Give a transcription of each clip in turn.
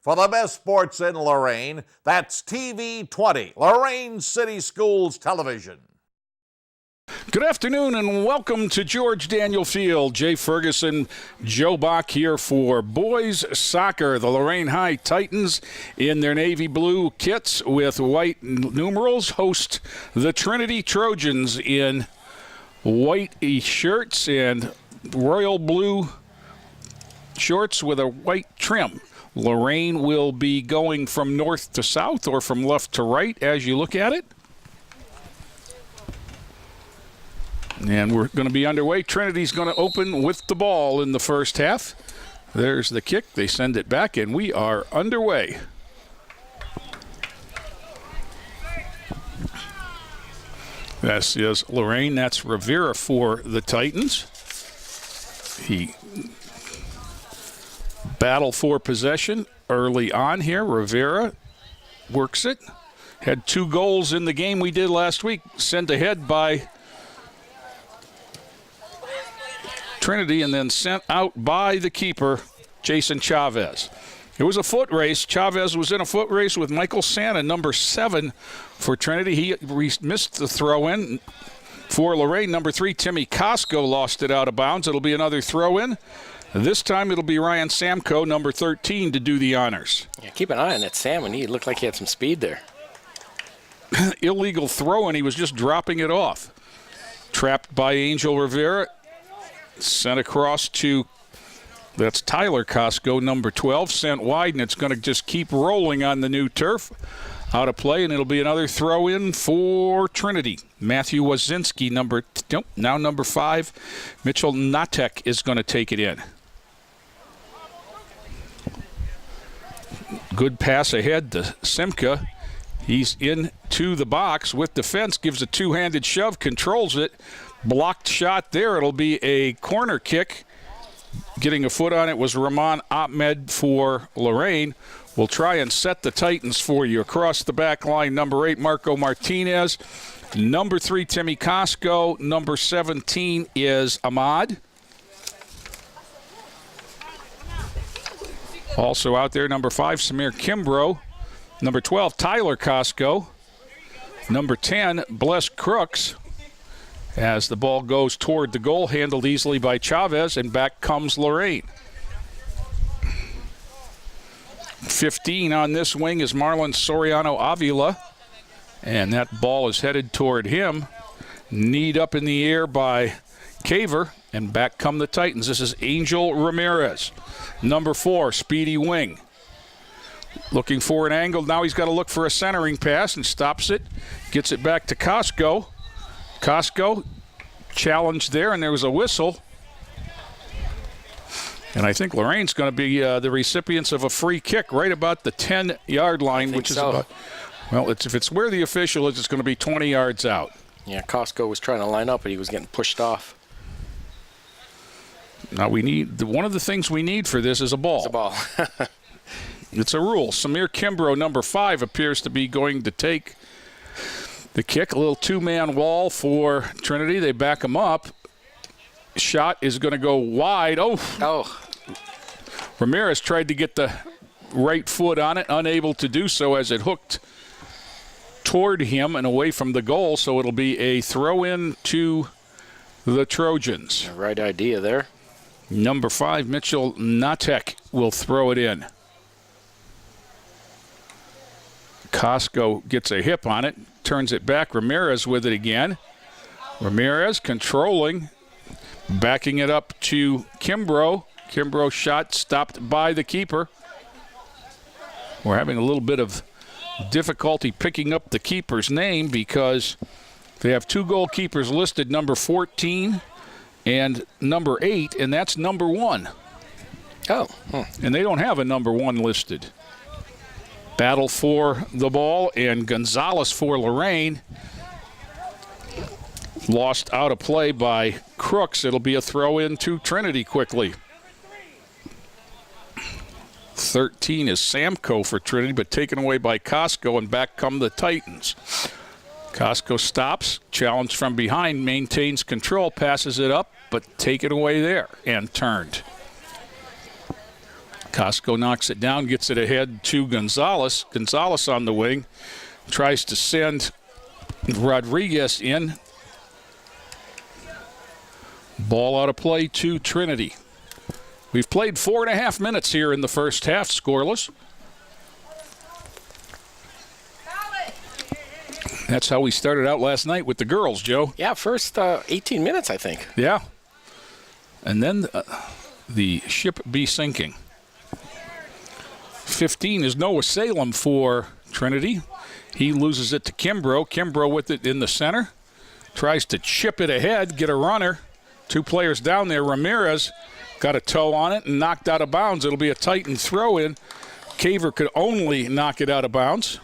for the best sports in Lorain. That's TV 20, Lorain City Schools Television. Good afternoon and welcome to George Daniel Field. Jay Ferguson, Joe Bach here for boys soccer. The Lorain High Titans in their navy blue kits with white numerals host the Trinity Trojans in white shirts and royal blue shorts with a white trim. Lorain will be going from north to south or from left to right as you look at it. And we're going to be underway. Trinity's going to open with the ball in the first half. There's the kick. They send it back, and we are underway. This is Lorain. That's Rivera for the Titans. He battle for possession early on here. Rivera works it. Had 2 goals in the game we did last week. Sent ahead by Trinity and then sent out by the keeper, Jason Chavez. It was a foot race. Chavez was in a foot race with Michael Santa, number 7 for Trinity. He missed the throw-in. For Lorain, number 3, Timmy Costco lost it out of bounds. It'll be another throw-in. This time it'll be Ryan Samko, number 13, to do the honors. Yeah, keep an eye on that Sam. He looked like he had some speed there. Illegal throw-in. He was just dropping it off. Trapped by Angel Rivera. Sent across to, that's Tyler Costco, number 12. Sent wide, and it's going to just keep rolling on the new turf. Out of play, and it'll be another throw-in for Trinity. Matthew Wazinski, now number 5. Mitchell Natek is going to take it in. Good pass ahead to Simka. He's into the box with defense, gives a two-handed shove, controls it. Blocked shot there. It'll be a corner kick. Getting a foot on it was Rahman Ahmed for Lorain. We'll try and set the Titans for you. Across the back line, number 8, Marco Martinez. Number 3, Timmy Costco. Number 17 is Ahmad. Also out there, number 5, Samir Kimbrough. Number 12, Tyler Costco. Number 10, Bless Crooks. As the ball goes toward the goal, handled easily by Chavez, and back comes Lorain. 15 on this wing is Marlon Soriano Avila, and that ball is headed toward him. Kneed up in the air by Caver, and back come the Titans. This is Angel Ramirez, number 4, speedy wing. Looking for an angle. Now he's got to look for a centering pass and stops it. Gets it back to Costco. Costco challenged there, and there was a whistle. And I think Lorain's going to be the recipients of a free kick right about the 10-yard line, which is about, well, if it's where the official is, it's going to be 20 yards out. Yeah, Costco was trying to line up, but he was getting pushed off. Now we need, one of the things we need for this is a ball. It's a ball. It's a rule. Samir Kimbrough, number 5, appears to be going to take the kick. A little 2-man wall for Trinity. They back him up. Shot is going to go wide. Oh. Ramirez tried to get the right foot on it, unable to do so as it hooked toward him and away from the goal. So it'll be a throw-in to the Trojans. Yeah, right idea there. Number 5, Mitchell Natek, will throw it in. Costco gets a hip on it, turns it back. Ramirez with it again. Ramirez controlling, backing it up to Kimbrough. Kimbrough shot stopped by the keeper. We're having a little bit of difficulty picking up the keeper's name because they have 2 goalkeepers listed, number 14 and number 8, and that's number 1. Oh. And they don't have a number 1 listed. Battle for the ball, and Gonzalez for Lorain. Lost out of play by Crooks. It'll be a throw-in to Trinity quickly. 13 is Samko for Trinity, but taken away by Costco, and back come the Titans. Costco stops, challenged from behind, maintains control, passes it up, but taken away there and turned. Costco knocks it down, gets it ahead to Gonzalez. Gonzalez on the wing. Tries to send Rodriguez in. Ball out of play to Trinity. We've played 4.5 minutes here in the first half, scoreless. That's how we started out last night with the girls, Joe. Yeah, first 18 minutes, I think. Yeah. And then the ship be sinking. 15 is Noah Salem for Trinity. He loses it to Kimbrough. Kimbrough with it in the center. Tries to chip it ahead, get a runner. 2 players down there. Ramirez got a toe on it and knocked out of bounds. It'll be a Titan throw-in. Caver could only knock it out of bounds.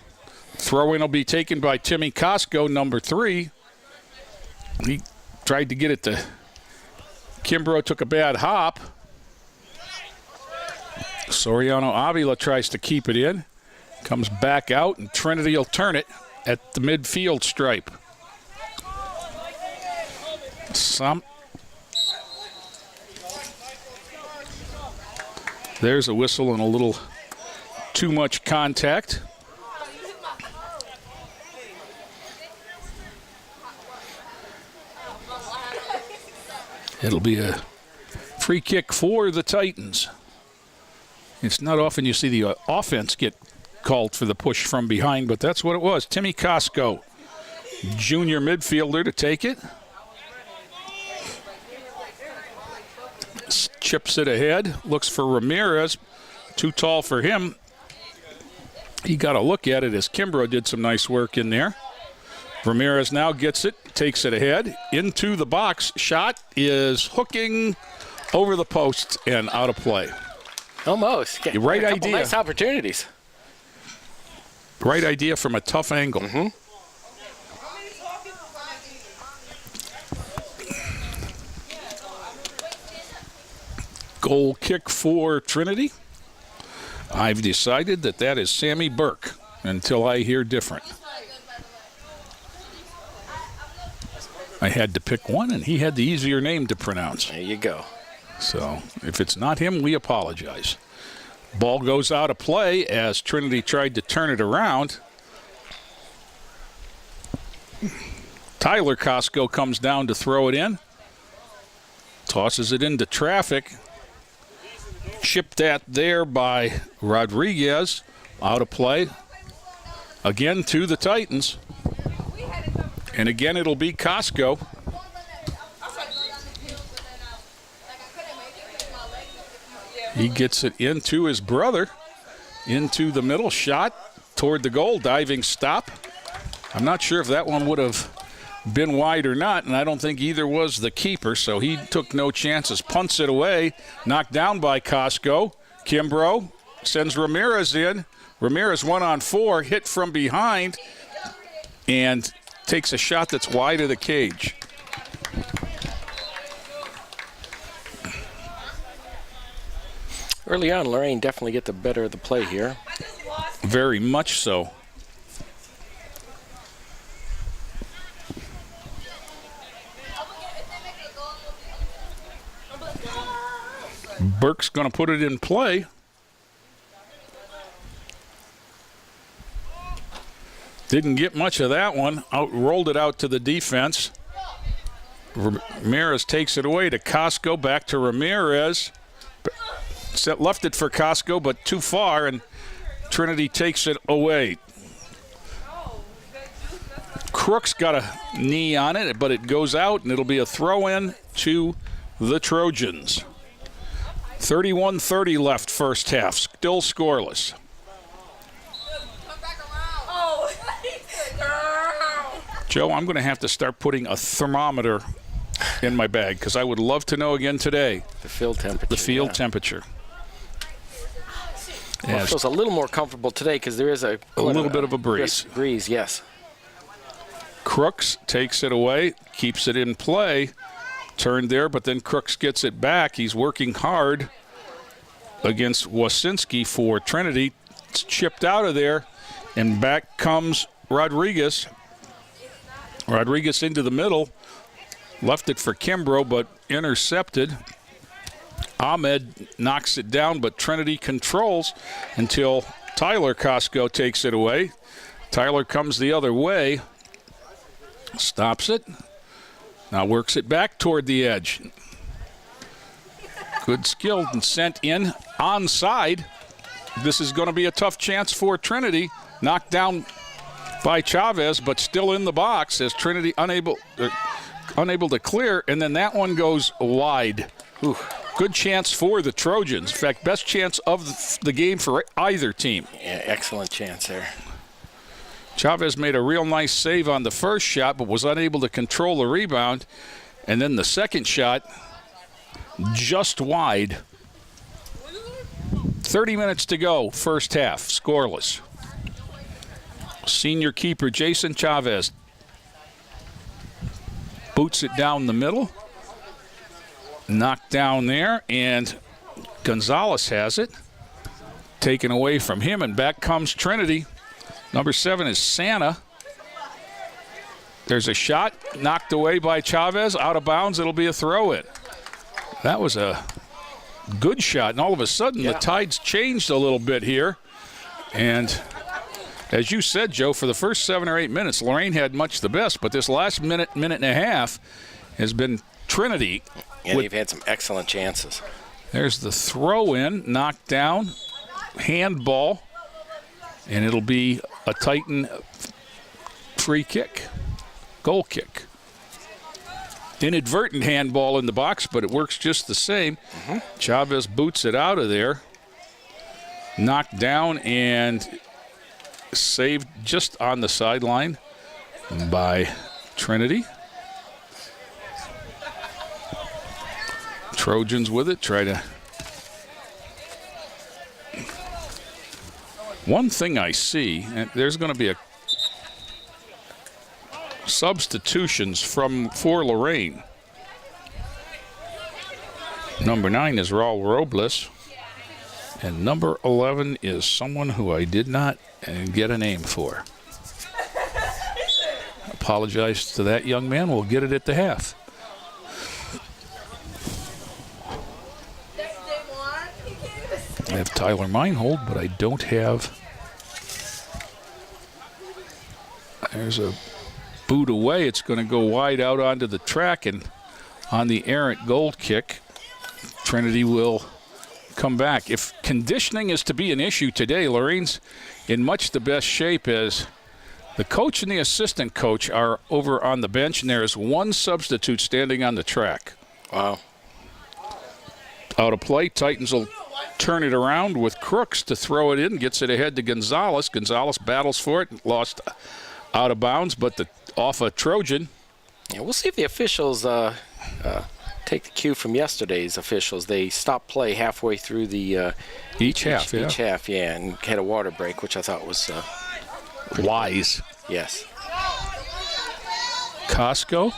Throw-in will be taken by Timmy Costco, number 3. He tried to get it to Kimbrough, took a bad hop. Soriano Avila tries to keep it in. Comes back out, and Trinity will turn it at the midfield stripe. There's a whistle and a little too much contact. It'll be a free kick for the Titans. It's not often you see the offense get called for the push from behind, but that's what it was. Timmy Costco, junior midfielder, to take it. Chips it ahead, looks for Ramirez. Too tall for him. He got a look at it as Kimbrough did some nice work in there. Ramirez now gets it, takes it ahead, into the box. Shot is hooking over the post and out of play. Almost. Right a couple idea. Nice opportunities. Right idea from a tough angle. Mm-hmm. Goal kick for Trinity. I've decided that is Sammy Burke until I hear different. I had to pick one, and he had the easier name to pronounce. There you go. So if it's not him, we apologize. Ball goes out of play as Trinity tried to turn it around. Tyler Costco comes down to throw it in. Tosses it into traffic. Chipped at there by Rodriguez. Out of play. Again to the Titans. And again, it'll be Costco. He gets it into his brother. Into the middle. Shot toward the goal. Diving stop. I'm not sure if that one would have been wide or not, and I don't think either was the keeper, so he took no chances. Punts it away. Knocked down by Costco. Kimbrough sends Ramirez in. Ramirez 1-on-4. Hit from behind. And takes a shot that's wide of the cage. Early on, Lorain definitely get the better of the play here. Very much so. Burke's going to put it in play. Didn't get much of that one. Rolled it out to the defense. Ramirez takes it away to Costco. Back to Ramirez. Left it for Costco, but too far, and Trinity takes it away. Crook's got a knee on it, but it goes out, and it'll be a throw-in to the Trojans. 31-30 left first half. Still scoreless. Joe, I'm going to have to start putting a thermometer in my bag because I would love to know again today. The field temperature. The field temperature. Well, it feels a little more comfortable today because there is a little bit of a breeze. Breeze, yes. Crooks takes it away, keeps it in play. Turned there, but then Crooks gets it back. He's working hard against Wasinski for Trinity. It's chipped out of there, and back comes Rodriguez. Rodriguez into the middle. Left it for Kimbrough, but intercepted. Ahmed knocks it down, but Trinity controls until Tyler Costco takes it away. Tyler comes the other way, stops it, now works it back toward the edge. Good skill and sent in onside. This is going to be a tough chance for Trinity. Knocked down by Chavez, but still in the box as Trinity unable to clear, and then that one goes wide. Ooh. Good chance for the Trojans. In fact, best chance of the game for either team. Yeah, excellent chance there. Chavez made a real nice save on the first shot, but was unable to control the rebound. And then the second shot, just wide. 30 minutes to go, first half, scoreless. Senior keeper Jason Chavez boots it down the middle. Knocked down there, and Gonzalez has it. Taken away from him, and back comes Trinity. Number 7 is Santa. There's a shot knocked away by Chavez. Out of bounds, it'll be a throw-in. That was a good shot, and all of a sudden the tides changed a little bit here. And as you said, Joe, for the first 7 or 8 minutes, Lorain had much the best, but this last minute and a half has been Trinity. And they've had some excellent chances. There's the throw-in, knocked down, handball, and it'll be a Titan free kick, goal kick. Inadvertent handball in the box, but it works just the same. Chavez boots it out of there. Knocked down and saved just on the sideline by Trinity. Trojans with it, try to. One thing I see, and there's going to be a substitutions for Lorain. Number 9 is Raul Robles, and number 11 is someone who I did not get a name for. Apologize to that young man. We'll get it at the half. I have Tyler Meinhold, but I don't have. There's a boot away. It's going to go wide out onto the track, and on the errant goal kick, Trinity will come back. If conditioning is to be an issue today, Lorain's in much the best shape as the coach and the assistant coach are over on the bench, and there is one substitute standing on the track. Wow. Out of play, Titans will turn it around with Crooks to throw it in, gets it ahead to Gonzalez. Gonzalez battles for it, lost out of bounds, but off a Trojan. Yeah, we'll see if the officials take the cue from yesterday's officials. They stopped play halfway through the each half, and had a water break, which I thought was wise. Yes. Costco.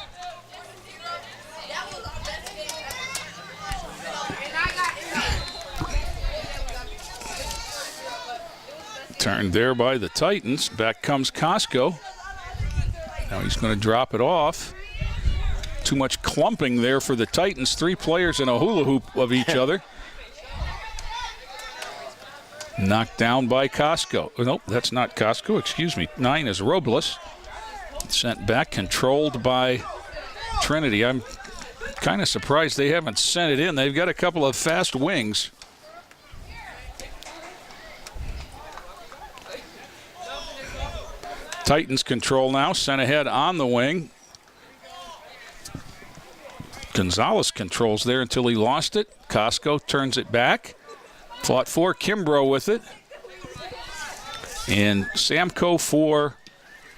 Turned there by the Titans. Back comes Costco. Now he's going to drop it off. Too much clumping there for the Titans. 3 players in a hula hoop of each other. Knocked down by Costco. Oh, nope, that's not Costco. Excuse me. 9 is Robles. Sent back, controlled by Trinity. I'm kind of surprised they haven't sent it in. They've got a couple of fast wings. Titans control now, sent ahead on the wing. Gonzalez controls there until he lost it. Costco turns it back. Fought for Kimbrough with it. And Samko for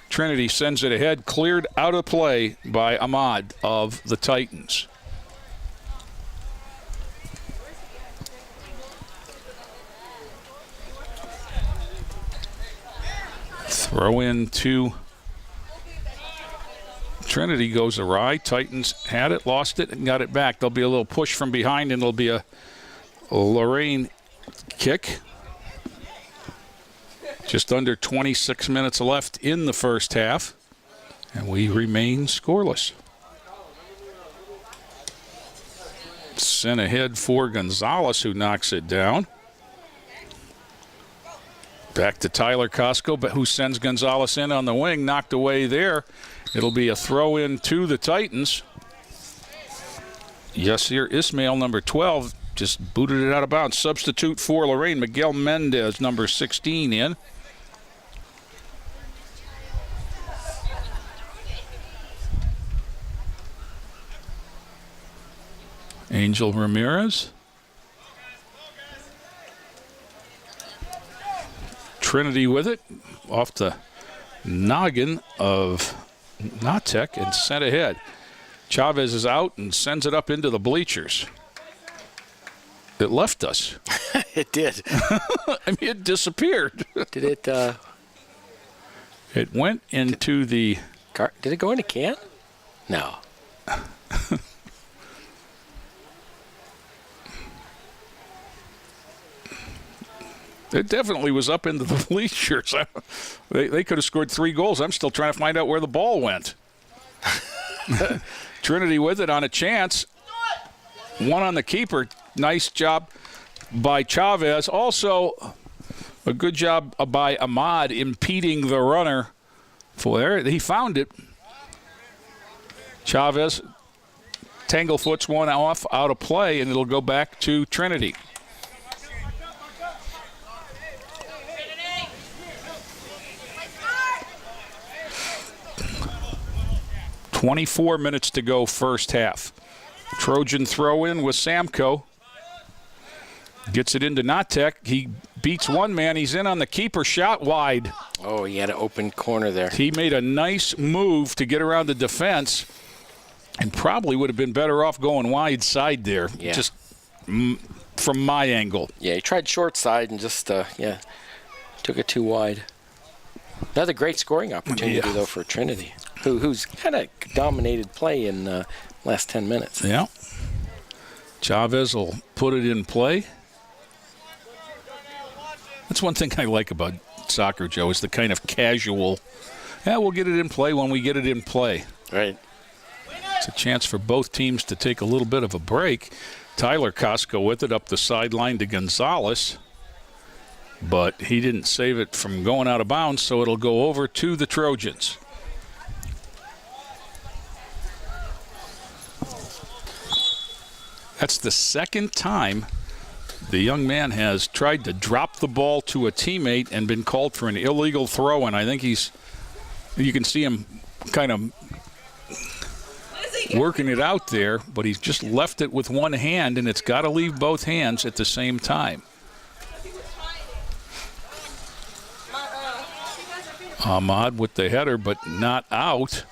Trinity sends it ahead, cleared out of play by Ahmad of the Titans. Throw in to Trinity goes awry. Titans had it, lost it, and got it back. There'll be a little push from behind, and it'll be a Lorain kick. Just under 26 minutes left in the first half, and we remain scoreless. Sent ahead for Gonzalez, who knocks it down. Back to Tyler Costco, but who sends Gonzalez in on the wing, knocked away there. It'll be a throw in to the Titans. Yasir Ismail, number 12, just booted it out of bounds. Substitute for Lorain, Miguel Mendez, number 16, in. Angel Ramirez. Trinity with it off the noggin of Natek and sent ahead. Chavez is out and sends it up into the bleachers. It left us. It did. I mean, it disappeared. Did it? It went into the... Did it go in a can? No. It definitely was up into the bleachers. They could have scored 3 goals. I'm still trying to find out where the ball went. Trinity with it on a chance. One on the keeper. Nice job by Chavez. Also, a good job by Ahmad impeding the runner. He found it. Chavez tanglefoots one off out of play, and it'll go back to Trinity. 24 minutes to go first half. Trojan throw in with Samko. Gets it into Natek. He beats one man. He's in on the keeper. Shot wide. Oh, he had an open corner there. He made a nice move to get around the defense and probably would have been better off going wide side there. Yeah. Just from my angle. Yeah, he tried short side and just, took it too wide. Another great scoring opportunity, though, for Trinity, who's kind of dominated play in last 10 minutes. Yeah. Chavez will put it in play. That's one thing I like about soccer, Joe, is the kind of casual, we'll get it in play when we get it in play. Right. It's a chance for both teams to take a little bit of a break. Tyler Costco with it up the sideline to Gonzalez. But he didn't save it from going out of bounds, so it'll go over to the Trojans. That's the second time the young man has tried to drop the ball to a teammate and been called for an illegal throw, and I think you can see him kind of working it out there, but he's just left it with one hand, and it's got to leave both hands at the same time. Ahmad with the header, but not out.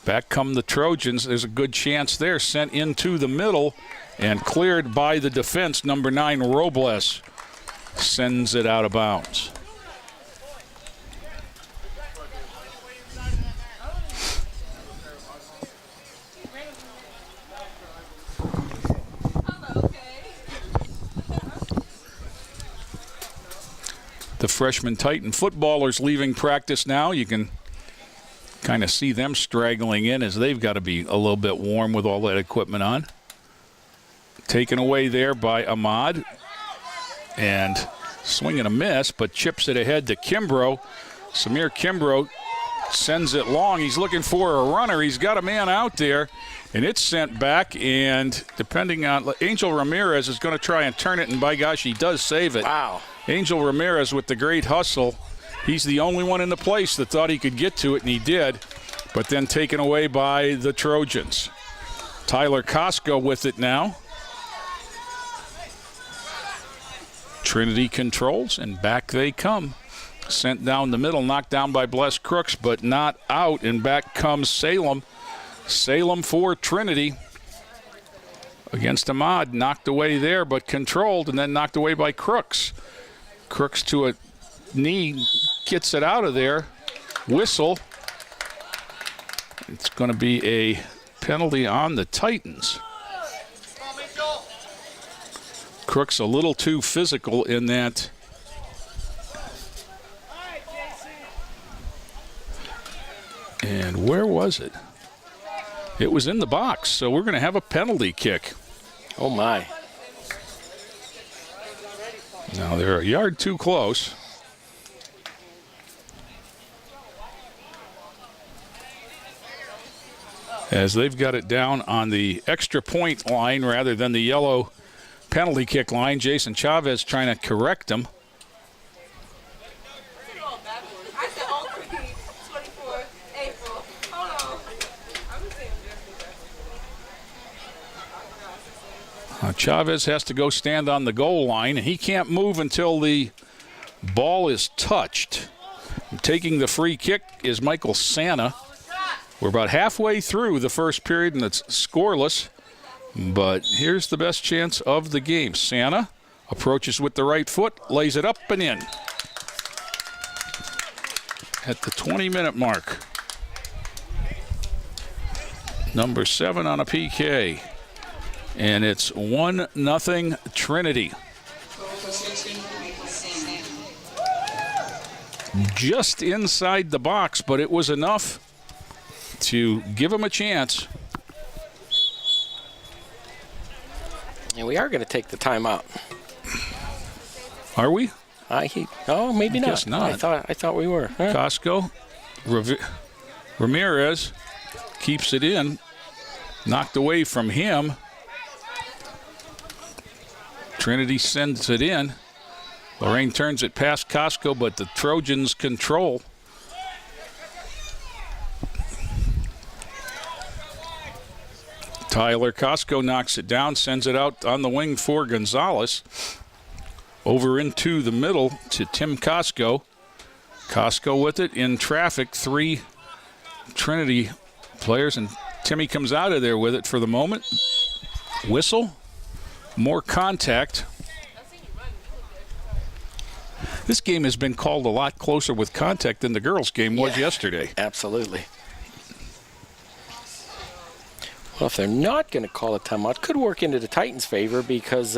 Back come the Trojans. There's a good chance there. Sent into the middle and cleared by the defense. Number 9, Robles, sends it out of bounds. The freshman Titan footballers leaving practice now. You can kind of see them straggling in as they've got to be a little bit warm with all that equipment on. Taken away there by Ahmad. And swing and a miss, but chips it ahead to Kimbrough. Samir Kimbrough sends it long. He's looking for a runner. He's got a man out there, and it's sent back. And depending on Angel Ramirez is going to try and turn it, and by gosh, he does save it. Wow. Angel Ramirez with the great hustle. He's the only one in the place that thought he could get to it, and he did, but then taken away by the Trojans. Tyler Costco with it now. Trinity controls, and back they come. Sent down the middle, knocked down by Bless Crooks, but not out, and back comes Salem. Salem for Trinity. Against Ahmad, knocked away there, but controlled, and then knocked away by Crooks. Crooks to a knee, gets it out of there. Whistle. It's going to be a penalty on the Titans. Crooks a little too physical in that. And where was it? It was in the box, so we're going to have a penalty kick. Oh, my. Now they're a yard too close. As they've got it down on the extra point line rather than the yellow penalty kick line. Jason Chavez trying to correct them. Chavez has to go stand on the goal line, and he can't move until the ball is touched. Taking the free kick is Michael Santa. We're about halfway through the first period, and it's scoreless. But here's the best chance of the game. Santa approaches with the right foot, lays it up and in. At the 20-minute mark. Number 7 on a PK. And it's 1-0 Trinity. Just inside the box, but it was enough to give them a chance. And we are going to take the timeout. Are we? Oh, maybe not. Guess not. I thought we were. Huh? Costco. Ramirez keeps it in. Knocked away from him. Trinity sends it in. Lorain turns it past Costco, but the Trojans control. Tyler Costco knocks it down, sends it out on the wing for Gonzalez. Over into the middle to Tim Costco. Costco with it in traffic. 3 Trinity players, and Timmy comes out of there with it for the moment. Whistle. More contact. This game has been called a lot closer with contact than the girls' game was yesterday. Absolutely. Well, if they're not going to call a timeout, could work into the Titans' favor because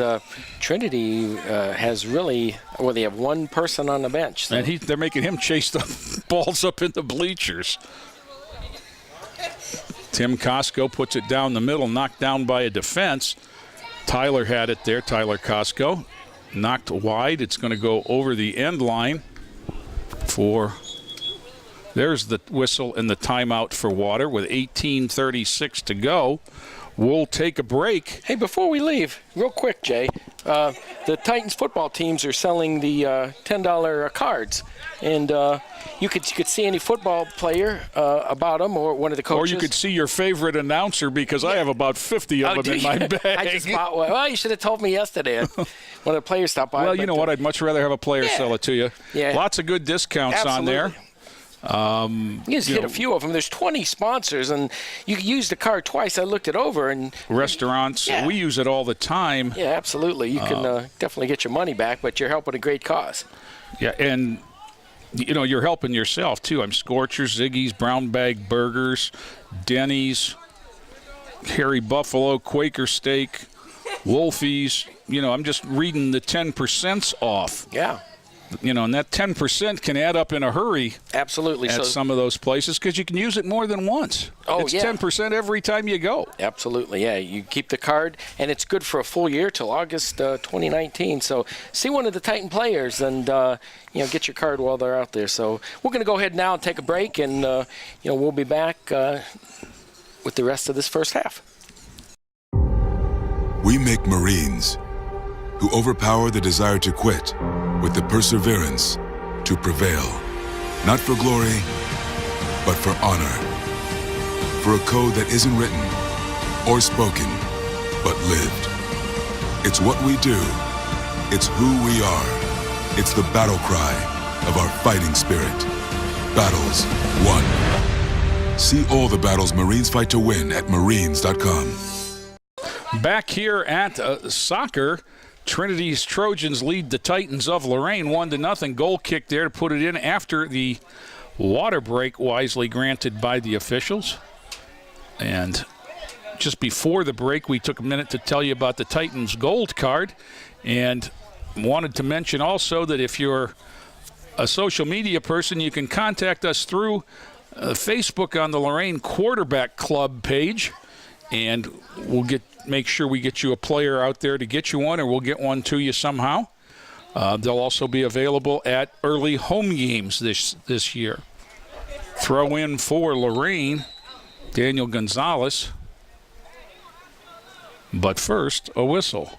Trinity has really, well, they have one person on the bench. So. And they're making him chase the balls up in the bleachers. Tim Costco puts it down the middle, knocked down by a defense. Tyler had it there, Tyler Costco. Knocked wide. It's going to go over the end line for... There's the whistle and the timeout for Water with 18:36 to go. We'll take a break. Hey, before we leave, real quick, Jay, the Titans football teams are selling the $10 cards, and you could see any football player about them or one of the coaches. Or you could see your favorite announcer because I have about 50 of them in my bag. I just bought one. Well, you should have told me yesterday. One of the players stopped by. Well, you know what? I'd much rather have a player sell it to you. Yeah. Lots of good discounts on there. You just hit a few of them. There's 20 sponsors, and you can use the card twice. I looked it over. And restaurants, we use it all the time. Yeah, absolutely. You can definitely get your money back, but you're helping a great cause. Yeah, and you know, you're helping yourself, too. I'm Scorchers, Ziggy's, Brown Bag Burgers, Denny's, Harry Buffalo, Quaker Steak, Wolfie's. You know, I'm just reading the 10% off. Yeah. You know, and that 10% can add up in a hurry. Absolutely. At some of those places because you can use it more than once. It's 10% every time you go. Absolutely, yeah. You keep the card, and it's good for a full year till August 2019. So see one of the Titan players and, get your card while they're out there. So we're going to go ahead now and take a break, and, we'll be back with the rest of this first half. We make Marines who overpower the desire to quit with the perseverance to prevail. Not for glory, but for honor. For a code that isn't written or spoken, but lived. It's what we do. It's who we are. It's the battle cry of our fighting spirit. Battles won. See all the battles Marines fight to win at marines.com. Back here at soccer, Trinity's Trojans lead the Titans of Lorain 1-0. Goal kick there to put it in after the water break wisely granted by the officials. And just before the break, we took a minute to tell you about the Titans Gold Card, and wanted to mention also that if you're a social media person, you can contact us through Facebook on the Lorain Quarterback Club page. and we'll make sure we get you a player out there to get you one, or we'll get one to you somehow. They'll also be available at early home games this year. Throw in for Lorain, Daniel Gonzalez. But first, a whistle.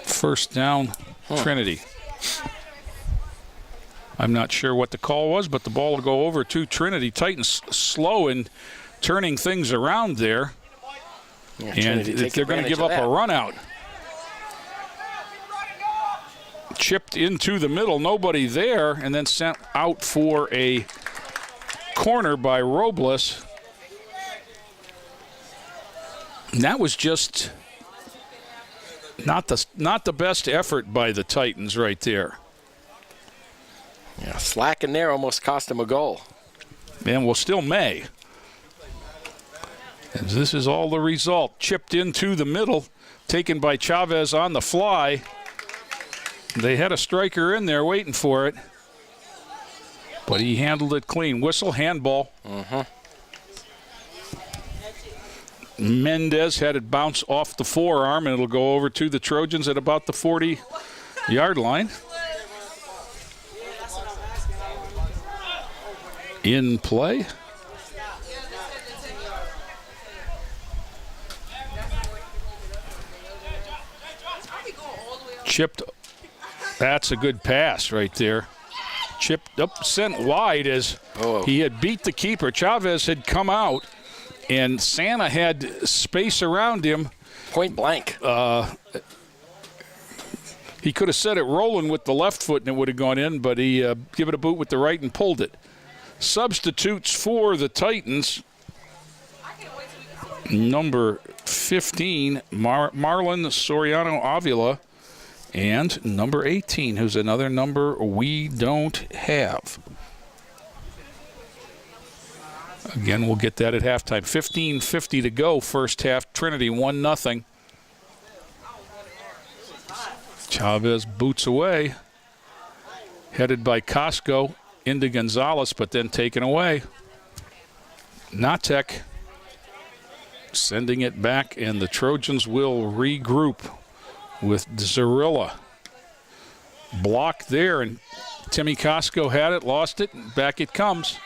First down, Trinity. I'm not sure what the call was, but the ball will go over to Trinity. Titans slow in turning things around there. Yeah, and they're going to give up a run out. Chipped into the middle, nobody there, and then sent out for a corner by Robles. And that was just not the best effort by the Titans right there. Yeah, slacking there almost cost him a goal. And well, still may. As this is all the result. Chipped into the middle, taken by Chavez on the fly. They had a striker in there waiting for it, but he handled it clean. Whistle, handball. Mendez had it bounce off the forearm, and it'll go over to the Trojans at about the 40-yard line. In play. Chipped. That's a good pass right there. Chipped up, sent wide as he had beat the keeper. Chavez had come out, and Santa had space around him. Point blank. He could have set it rolling with the left foot and it would have gone in, but he gave it a boot with the right and pulled it. Substitutes for the Titans. Number 15, Marlon Soriano Avila. And number 18, who's another number we don't have. Again, we'll get that at halftime. 15:50 to go, first half. Trinity 1-0. Chavez boots away. Headed by Costco into Gonzalez, but then taken away. Natek sending it back, and the Trojans will regroup with Zarilla. Block there, and Timmy Costco had it, lost it, and back it comes.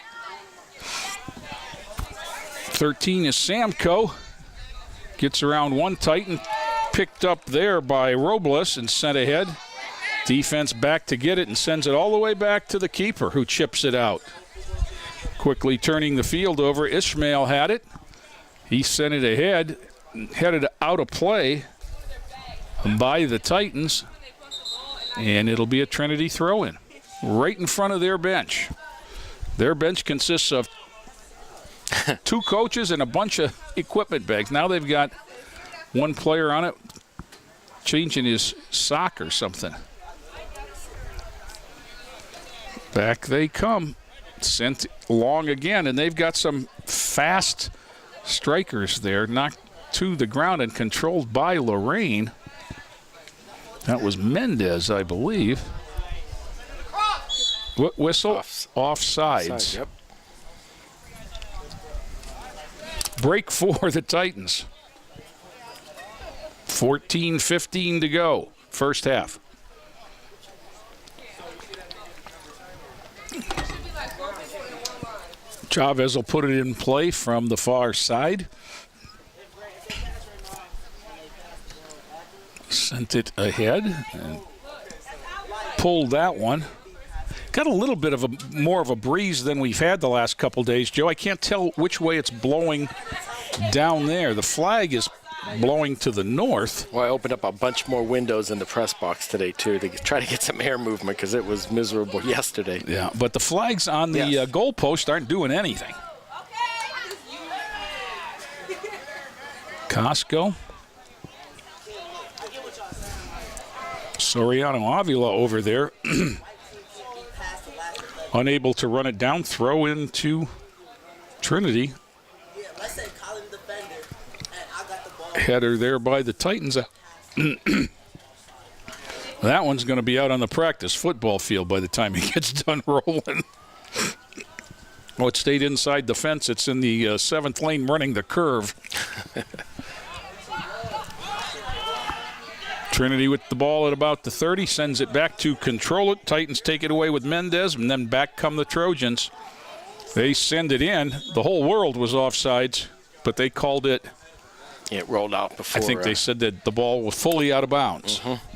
13 is Samco. Gets around one Titan, picked up there by Robles and sent ahead. Defense back to get it and sends it all the way back to the keeper, who chips it out. Quickly turning the field over, Ishmael had it. He sent it ahead, headed out of play by the Titans, and it'll be a Trinity throw-in right in front of their bench. Their bench consists of two coaches and a bunch of equipment bags. Now they've got one player on it changing his sock or something. Back they come. Sent long again, and they've got some fast strikers there, knocked to the ground and controlled by Lorain. That was Mendez, I believe. Whistle, offsides. Yep. Break for the Titans. 14:15 to go, first half. Chavez will put it in play from the far side. Sent it ahead and pulled that one. Got a little bit of more of a breeze than we've had the last couple days, Joe. I can't tell which way it's blowing down there. The flag is blowing to the north. Well, I opened up a bunch more windows in the press box today, too, to try to get some air movement because it was miserable yesterday. Yeah, but the flags on the goalpost aren't doing anything. Costco. Soriano Avila over there. Unable to run it down. Throw into Trinity. Header there by the Titans. That one's going to be out on the practice football field by the time he gets done rolling. Oh, it stayed inside the fence. It's in the 7th lane running the curve. Trinity with the ball at about the 30, sends it back to control it. Titans take it away with Mendez, and then back come the Trojans. They send it in. The whole world was offsides, but they called it. It rolled out before. I think they said that the ball was fully out of bounds. Mm-hmm.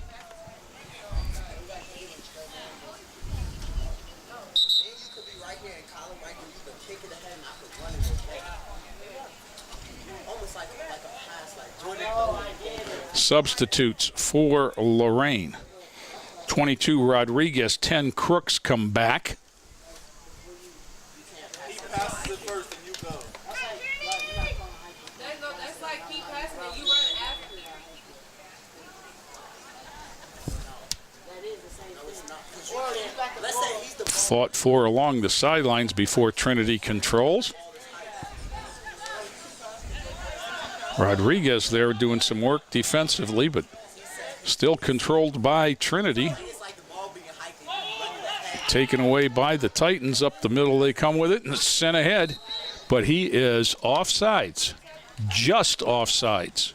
Substitutes for Lorain. 22 Rodriguez, 10 Crooks come back. He passes it first and you go. That's like keep passing and you run after. That is the same thing. Fought for along the sidelines before Trinity controls. Rodriguez there doing some work defensively, but still controlled by Trinity. Taken away by the Titans. Up the middle they come with it, and it's sent ahead. But he is offsides. Just offsides.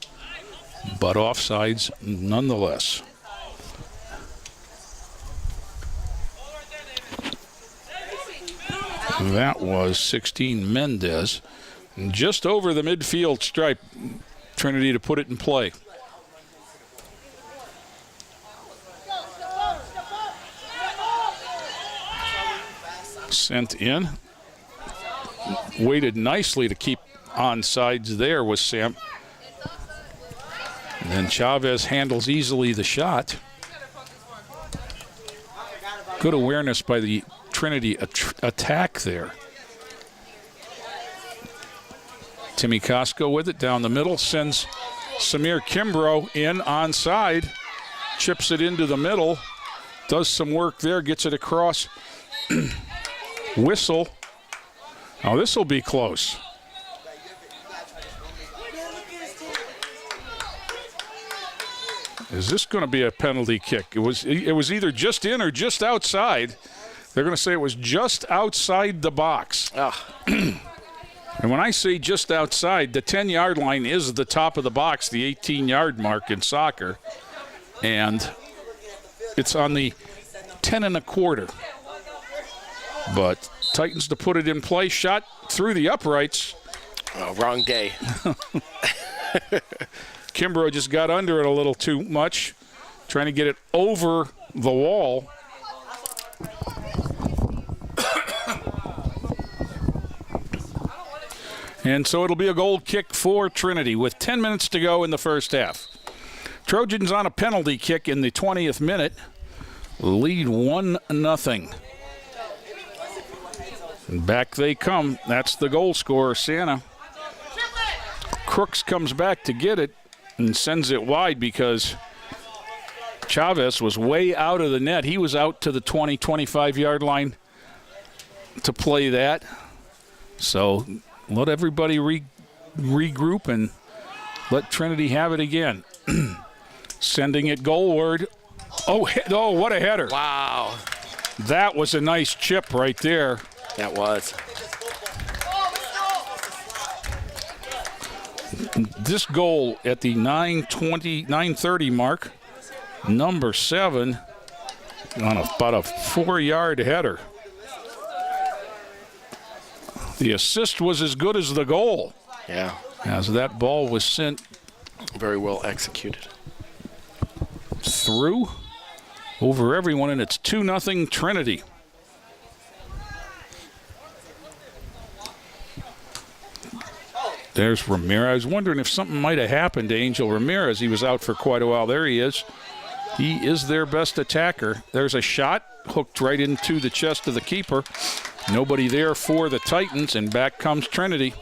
But offsides nonetheless. That was 16 Mendez. Just over the midfield stripe, Trinity to put it in play. Sent in. Waited nicely to keep on sides there was Sam. And then Chavez handles easily the shot. Good awareness by the Trinity attack there. Timmy Costco with it down the middle, sends Samir Kimbrough in onside, chips it into the middle, does some work there, gets it across. Whistle. Now this will be close. Is this going to be a penalty kick? It was either just in or just outside. They're going to say it was just outside the box. And when I say just outside, the 10-yard line is the top of the box, the 18-yard mark in soccer. And it's on the 10 1/4. But Titans to put it in play, shot through the uprights. Oh, wrong day. Kimbrough just got under it a little too much, trying to get it over the wall. And so it'll be a goal kick for Trinity with 10 minutes to go in the first half. Trojans on a penalty kick in the 20th minute. Lead 1-0. And back they come. That's the goal scorer, Santa. Crooks comes back to get it and sends it wide because Chavez was way out of the net. He was out to the 20, 25-yard line to play that. So let everybody regroup and let Trinity have it again. Sending it goalward. Oh, what a header. Wow. That was a nice chip right there. That was. This goal at the 9:30 mark, number 7, on about a 4-yard header. The assist was as good as the goal. Yeah. As that ball was sent very well executed. Through over everyone, and it's 2-0 Trinity. There's Ramirez. I was wondering if something might have happened to Angel Ramirez. He was out for quite a while. There he is. He is their best attacker. There's a shot hooked right into the chest of the keeper. Nobody there for the Titans, and back comes Trinity.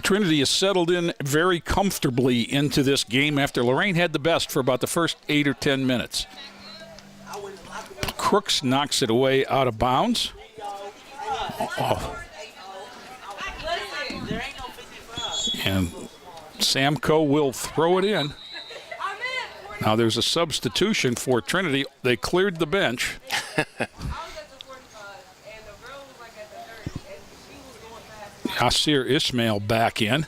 Trinity has settled in very comfortably into this game after Lorain had the best for about the first 8 or 10 minutes. Crooks knocks it away out of bounds. And Samco will throw it in. Now there's a substitution for Trinity. They cleared the bench. I was at the 45, and the girl was like at the 30, and she was going fast. Yasir Ismail back in.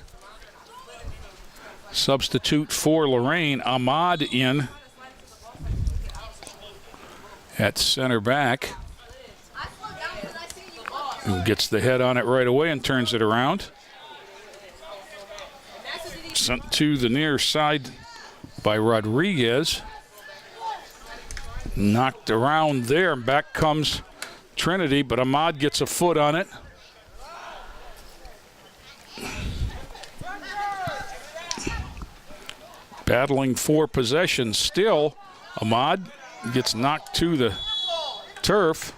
Substitute for Lorain, Ahmad in at center back. Who gets the head on it right away and turns it around. Sent to the near side by Rodriguez. Knocked around there, and back comes Trinity, but Ahmad gets a foot on it. Battling for possession still. Ahmad gets knocked to the turf.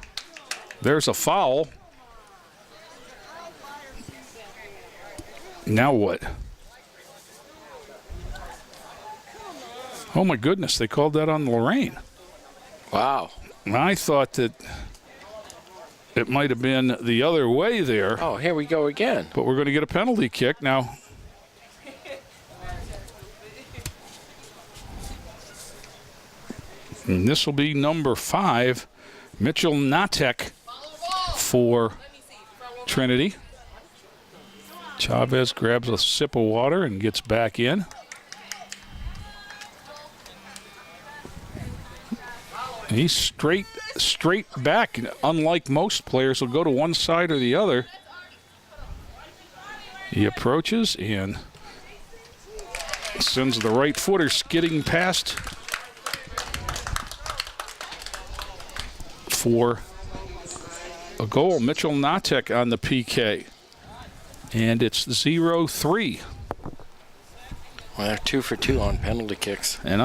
There's a foul. Now what? Oh my goodness, they called that on Lorain. Wow. I thought that it might have been the other way there. Oh, here we go again. But we're going to get a penalty kick now. And this will be number 5, Mitchell Natek for Trinity. Chavez grabs a sip of water and gets back in. He's straight back. Unlike most players, will go to one side or the other. He approaches and sends the right footer skidding past for a goal. Mitchell Natek on the PK. And it's 0-3. Well, they're 2 for 2 on penalty kicks. And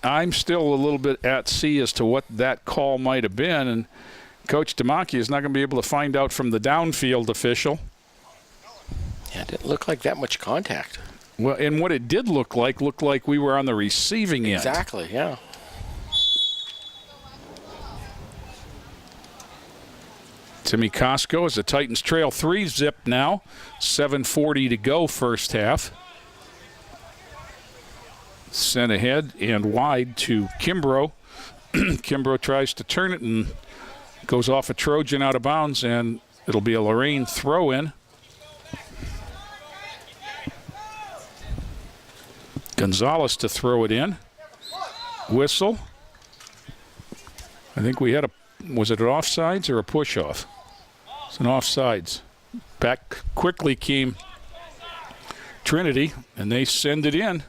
I'm still a little bit at sea as to what that call might have been. And Coach Damaki is not going to be able to find out from the downfield official. Yeah, it didn't look like that much contact. Well, and what it did look like we were on the receiving end. Exactly, yeah. Timmy Costco as the Titans trail 3-zip now. 7:40 to go first half. Sent ahead and wide to Kimbrough. Kimbrough tries to turn it and goes off a Trojan out of bounds, and it'll be a Lorain throw-in. Gonzalez to throw it in. Whistle. I think we had was it an offsides or a push-off? It's an offsides. Back quickly came Trinity, and they send it in.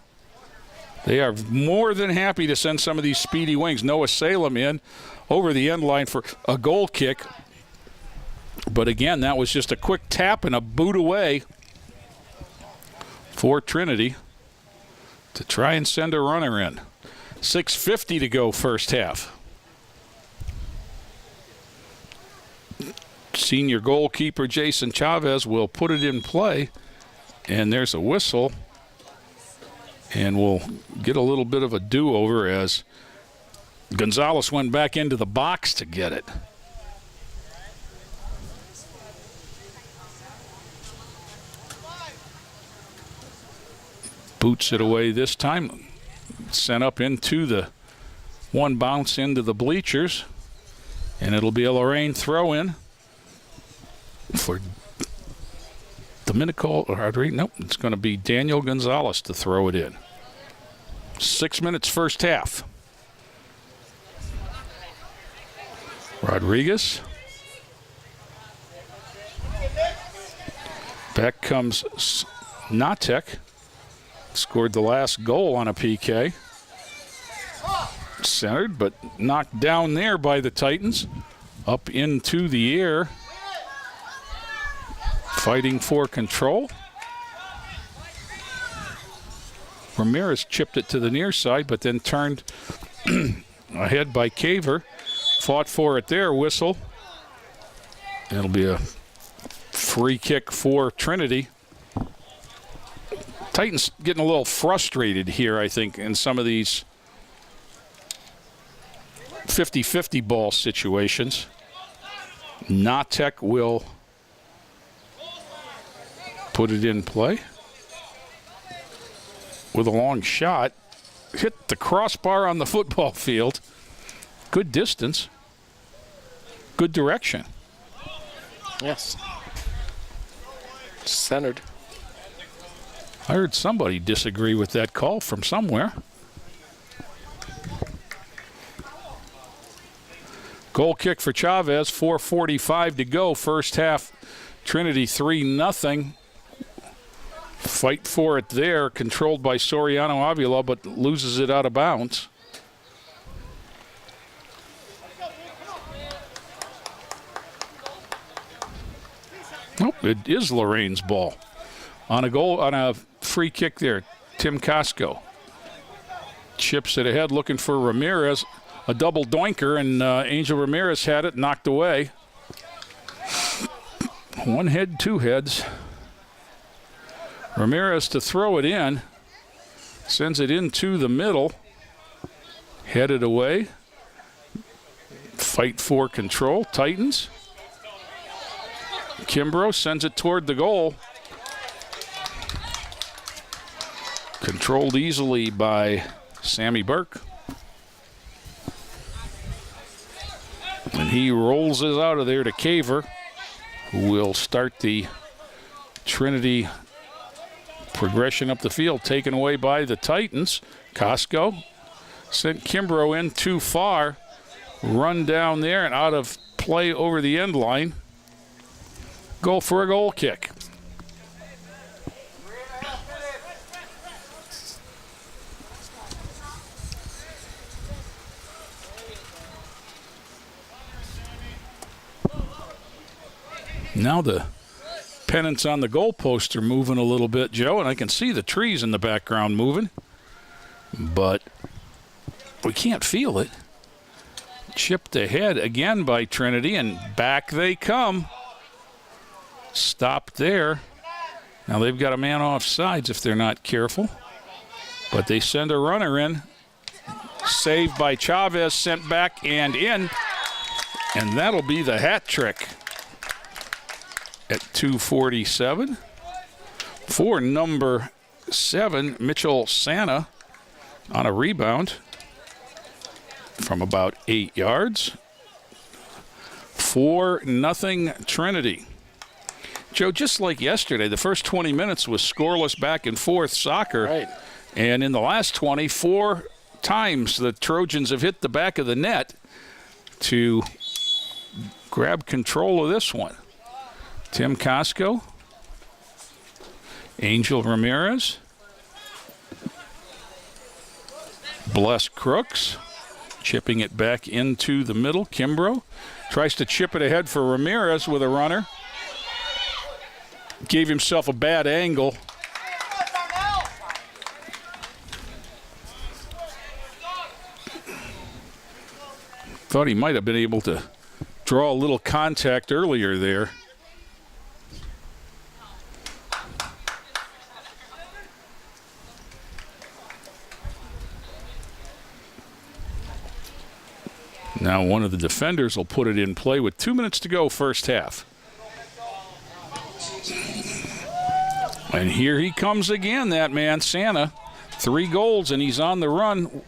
They are more than happy to send some of these speedy wings. Noah Salem in over the end line for a goal kick. But again, that was just a quick tap and a boot away for Trinity to try and send a runner in. 6:50 to go first half. Senior goalkeeper Jason Chavez will put it in play, and there's a whistle, and we'll get a little bit of a do-over as Gonzalez went back into the box to get it. Boots it away this time, sent up into the one bounce into the bleachers, and it'll be a Lorain throw-in for Domenico Rodriguez. Nope, it's going to be Daniel Gonzalez to throw it in. 6 minutes first half. Rodriguez. Back comes Natek. Scored the last goal on a PK. Centered, but knocked down there by the Titans. Up into the air. Fighting for control. Ramirez chipped it to the near side, but then turned ahead by Caver. Fought for it there, whistle. It'll be a free kick for Trinity. Titans getting a little frustrated here, I think, in some of these 50-50 ball situations. Natek will put it in play with a long shot. hit the crossbar on the football field. Good distance. Good direction. Yes. Centered. I heard somebody disagree with that call from somewhere. Goal kick for Chavez, 4:45 to go. First half, Trinity 3-0. Fight for it there, controlled by Soriano Avila, but loses it out of bounds. Nope, it is Lorain's ball. On a free kick there, Tim Costco chips it ahead, looking for Ramirez. A double doinker, and Angel Ramirez had it knocked away. One head, two heads. Ramirez to throw it in. Sends it into the middle. Headed away. Fight for control. Titans. Kimbrough sends it toward the goal. Controlled easily by Sammy Burke. And he rolls it out of there to Caver, who will start the Trinity progression up the field, taken away by the Titans. Costco sent Kimbrough in too far. Run down there and out of play over the end line. Goal for a goal kick. Now the pennants on the goalpost are moving a little bit, Joe, and I can see the trees in the background moving, but we can't feel it. Chipped ahead again by Trinity, and back they come. Stopped there. Now they've got a man off sides if they're not careful, but they send a runner in. Saved by Chavez, sent back and in, and that'll be the hat trick. At 2:47 for number 7, Mitchell Santa, on a rebound from about 8 yards. 4-0 Trinity. Joe, just like yesterday, the first 20 minutes was scoreless back and forth soccer. Right. And in the last 24 times the Trojans have hit the back of the net to grab control of this one. Tim Costco, Angel Ramirez, Bless Crooks, chipping it back into the middle. Kimbrough tries to chip it ahead for Ramirez with a runner. Gave himself a bad angle. Thought he might have been able to draw a little contact earlier there. Now one of the defenders will put it in play with 2 minutes to go first half. And here he comes again, that man, Santa. 3 goals, and he's on the run.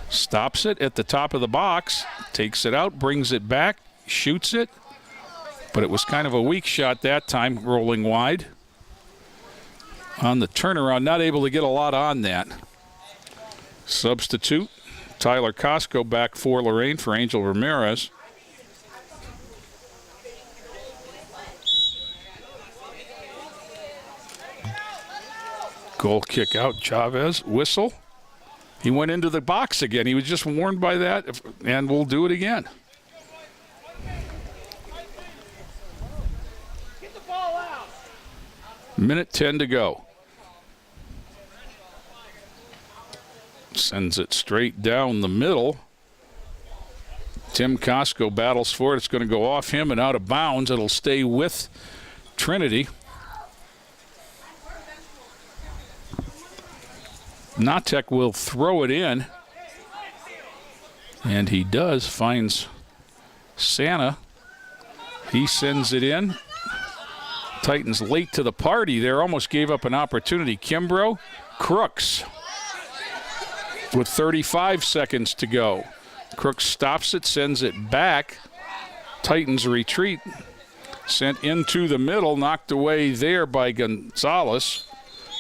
Stops it at the top of the box, takes it out, brings it back, shoots it. But it was kind of a weak shot that time, rolling wide. On the turnaround, not able to get a lot on that. Substitute. Tyler Costco back for Lorain for Angel Ramirez. Goal kick out, Chavez, whistle. He went into the box again. He was just warned by that, and we'll do it again. Minute 10 to go. Sends it straight down the middle. Tim Costco battles for it. It's going to go off him and out of bounds. It'll stay with Trinity. Natek will throw it in. And he does. Finds Santa. He sends it in. Titans late to the party there. Almost gave up an opportunity. Kimbrough. Crooks with 35 seconds to go. Crooks stops it, sends it back. Titans retreat. Sent into the middle, knocked away there by Gonzalez.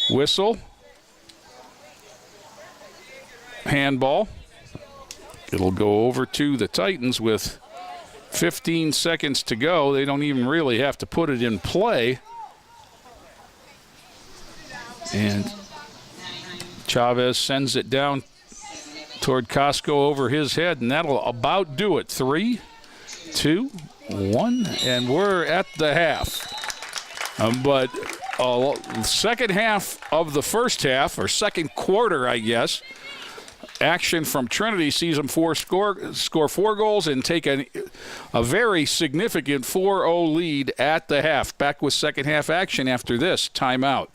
Whistle. Handball. It'll go over to the Titans with 15 seconds to go. They don't even really have to put it in play. And Chavez sends it down toward Costco over his head, and that'll about do it. 3, 2, 1, and we're at the half. But second half of the first half, or second quarter, I guess, action from Trinity sees them score 4 goals and take a very significant 4-0 lead at the half. Back with second half action after this timeout.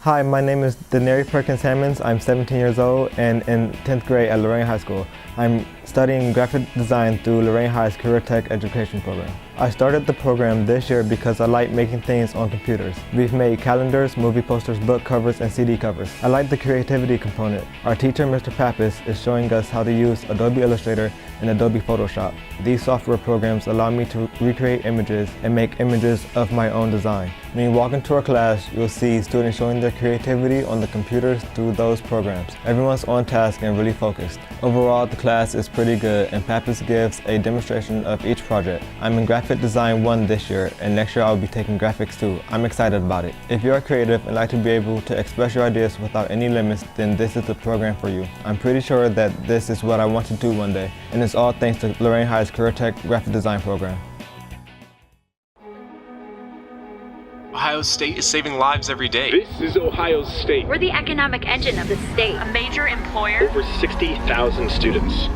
Hi, my name is Denary Perkins Hammonds. I'm 17 years old and in 10th grade at Lorain High School. I'm studying graphic design through Lorain High's Career Tech Education program. I started the program this year because I like making things on computers. We've made calendars, movie posters, book covers, and CD covers. I like the creativity component. Our teacher, Mr. Pappas, is showing us how to use Adobe Illustrator and Adobe Photoshop. These software programs allow me to recreate images and make images of my own design. When you walk into our class, you'll see students showing their creativity on the computers through those programs. Everyone's on task and really focused. Overall, the class is pretty good, and Pappas gives a demonstration of each project. I'm in Graphic Design 1 this year, and next year I'll be taking Graphics 2. I'm excited about it. If you're creative and like to be able to express your ideas without any limits, then this is the program for you. I'm pretty sure that this is what I want to do one day, and it's all thanks to Lorain High's Career Tech Graphic Design program. Ohio State is saving lives every day. This is Ohio State. We're the economic engine of the state, a major employer. Over 60,000 students.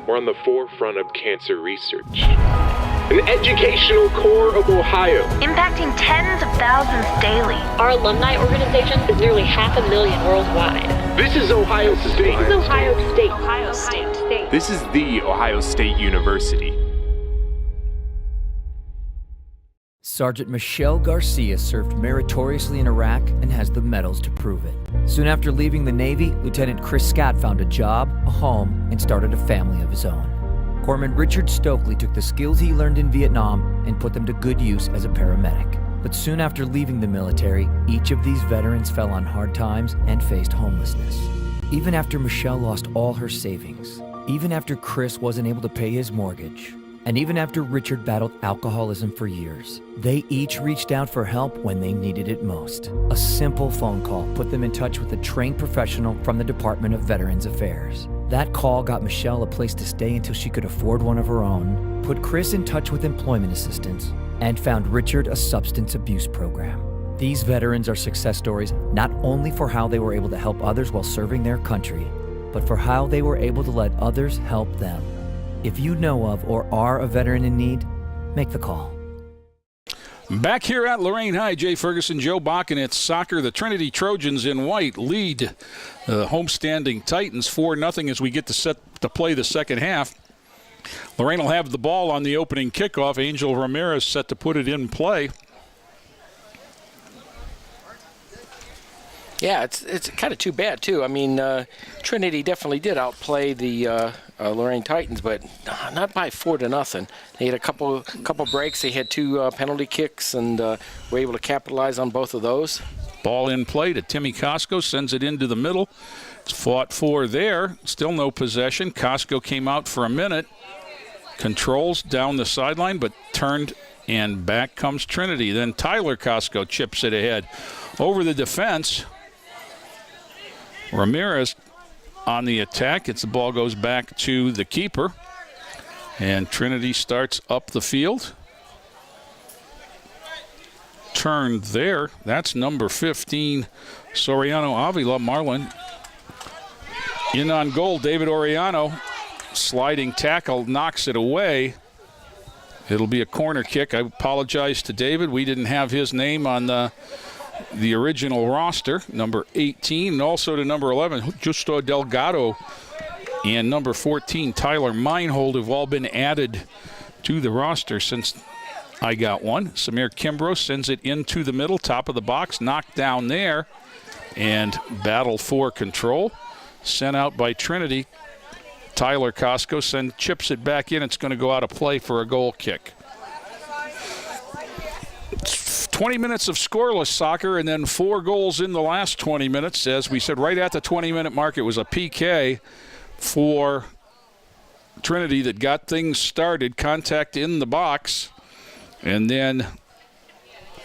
We're on the forefront of cancer research. An educational core of Ohio. Impacting tens of thousands daily. Our alumni organization is nearly 500,000 worldwide. This is Ohio State. This is Ohio State. Ohio State. This is the Ohio State University. Sergeant Michelle Garcia served meritoriously in Iraq and has the medals to prove it. Soon after leaving the Navy, Lieutenant Chris Scott found a job, a home, and started a family of his own. Corpsman Richard Stokely took the skills he learned in Vietnam and put them to good use as a paramedic. But soon after leaving the military, each of these veterans fell on hard times and faced homelessness. Even after Michelle lost all her savings, even after Chris wasn't able to pay his mortgage, and even after Richard battled alcoholism for years, they each reached out for help when they needed it most. A simple phone call put them in touch with a trained professional from the Department of Veterans Affairs. That call got Michelle a place to stay until she could afford one of her own, put Chris in touch with employment assistance, and found Richard a substance abuse program. These veterans are success stories not only for how they were able to help others while serving their country, but for how they were able to let others help them. If you know of or are a veteran in need, make the call. Back here at Lorain High, Jay Ferguson, Joe Bach, and it's soccer. The Trinity Trojans in white lead the homestanding Titans 4-0 as we get to play the second half. Lorain will have the ball on the opening kickoff. Angel Ramirez set to put it in play. Yeah, it's kind of too bad, too. I mean, Trinity definitely did outplay the Lorain Titans, but not by 4-0. They had a couple breaks. They had 2 penalty kicks and were able to capitalize on both of those. Ball in play to Timmy Costco, sends it into the middle. It's fought for there. Still no possession. Costco came out for a minute. Controls down the sideline, but turned, and back comes Trinity. Then Tyler Costco chips it ahead. Over the defense, Ramirez on the attack. The ball goes back to the keeper. And Trinity starts up the field. Turned there. That's number 15, Soriano Avila. Marlin in on goal. David Oriano, sliding tackle, knocks it away. It'll be a corner kick. I apologize to David. We didn't have his name on the original roster, number 18, and also to number 11, Justo Delgado, and number 14, Tyler Meinhold, have all been added to the roster since I got one. Samir Kimbrough sends it into the middle, top of the box, knocked down there, and battle for control. sent out by Trinity. Tyler Costco chips it back in. It's going to go out of play for a goal kick. 20 minutes of scoreless soccer and then 4 goals in the last 20 minutes. As we said, right at the 20-minute mark, it was a PK for Trinity that got things started. Contact in the box. And then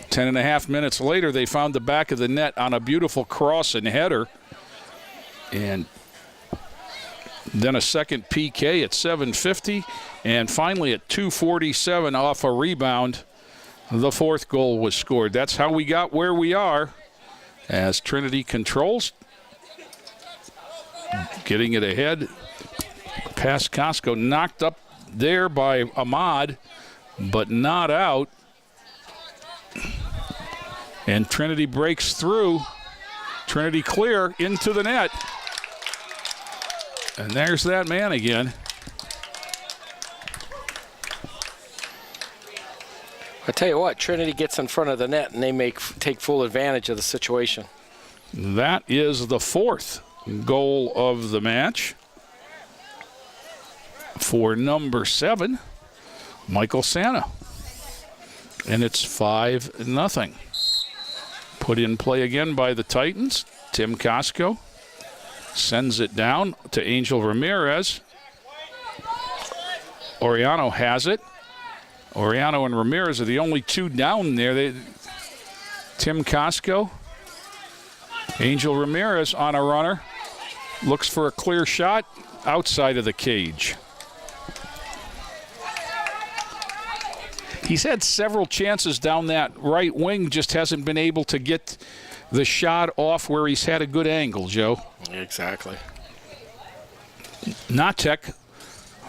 10.5 minutes later, they found the back of the net on a beautiful cross and header. And then a second PK at 7:50. And finally at 2:47 off a rebound, the 4th goal was scored. That's how we got where we are as Trinity controls. Getting it ahead. Past Costco, knocked up there by Ahmad, but not out. And Trinity breaks through. Trinity clear into the net. And there's that man again. I tell you what, Trinity gets in front of the net and they take full advantage of the situation. That is the 4th goal of the match for number 7, Michael Santa. And it's 5-0. Put in play again by the Titans. Tim Costco sends it down to Angel Ramirez. Oriano has it. Oriano and Ramirez are the only 2 down there. Tim Costco. Angel Ramirez on a runner. Looks for a clear shot outside of the cage. He's had several chances down that right wing, just hasn't been able to get the shot off where he's had a good angle, Joe. Exactly. Natek,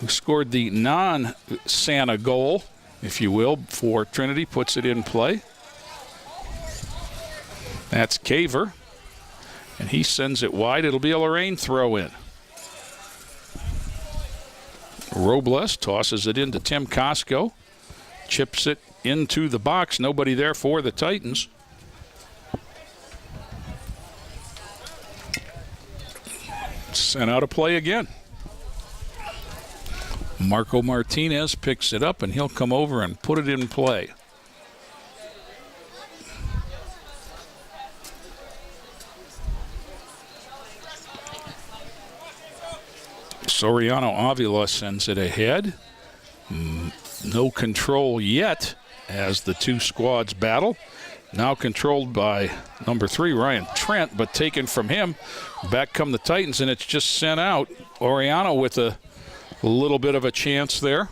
who scored the non-Santa goal, if you will, for Trinity, puts it in play. That's Caver, and he sends it wide. It'll be a Lorain throw-in. Robles tosses it into Tim Costco. Chips it into the box. Nobody there for the Titans. Sent out of play again. Marco Martinez picks it up, and he'll come over and put it in play. Soriano Avila sends it ahead. No control yet as the 2 squads battle. Now controlled by number 3, Ryan Trent, but taken from him. Back come the Titans, and it's just sent out. Oriano with a little bit of a chance there.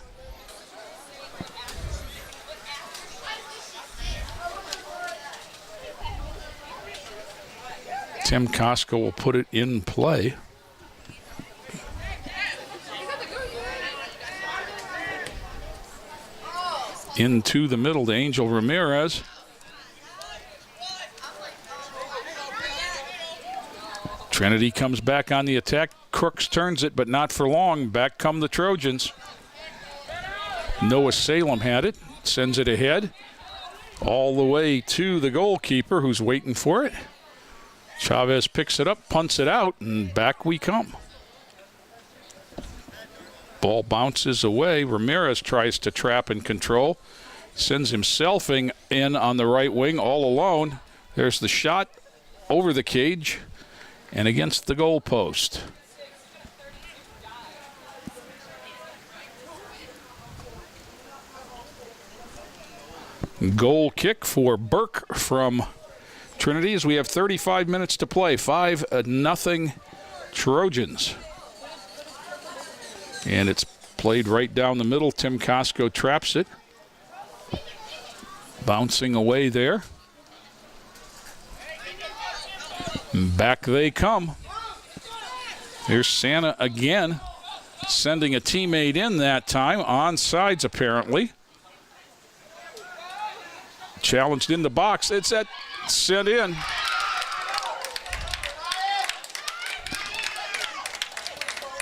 Tim Costco will put it in play. Into the middle to Angel Ramirez. Trinity comes back on the attack. Crooks turns it, but not for long. Back come the Trojans. Noah Salem had it. Sends it ahead. All the way to the goalkeeper who's waiting for it. Chavez picks it up, punts it out, and back we come. Ball bounces away. Ramirez tries to trap and control. Sends himself in on the right wing all alone. There's the shot over the cage and against the goal post. Goal kick for Burke from Trinity as we have 35 minutes to play. 5-0 Trojans. And it's played right down the middle. Tim Costco traps it. Bouncing away there. Back they come. Here's Santa again, sending a teammate in that time. Onside apparently. Challenged in the box. It's sent in.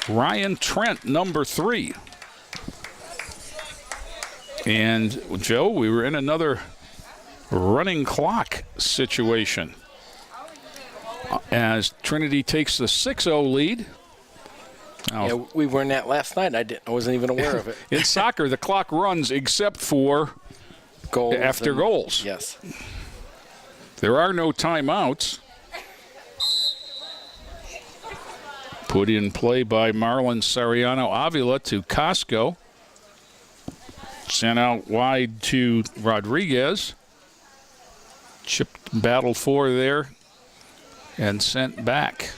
Ryan Trent, number 3. And, Joe, we were in another running clock situation. as Trinity takes the 6-0 lead. Now, Yeah, we were in that last night. I wasn't even aware of it. in soccer, the clock runs except for Goals after goals. Yes. There are no timeouts. Put in play by Marlon Soriano Avila to Casco. Sent out wide to Rodriguez. Chipped battle for there and sent back.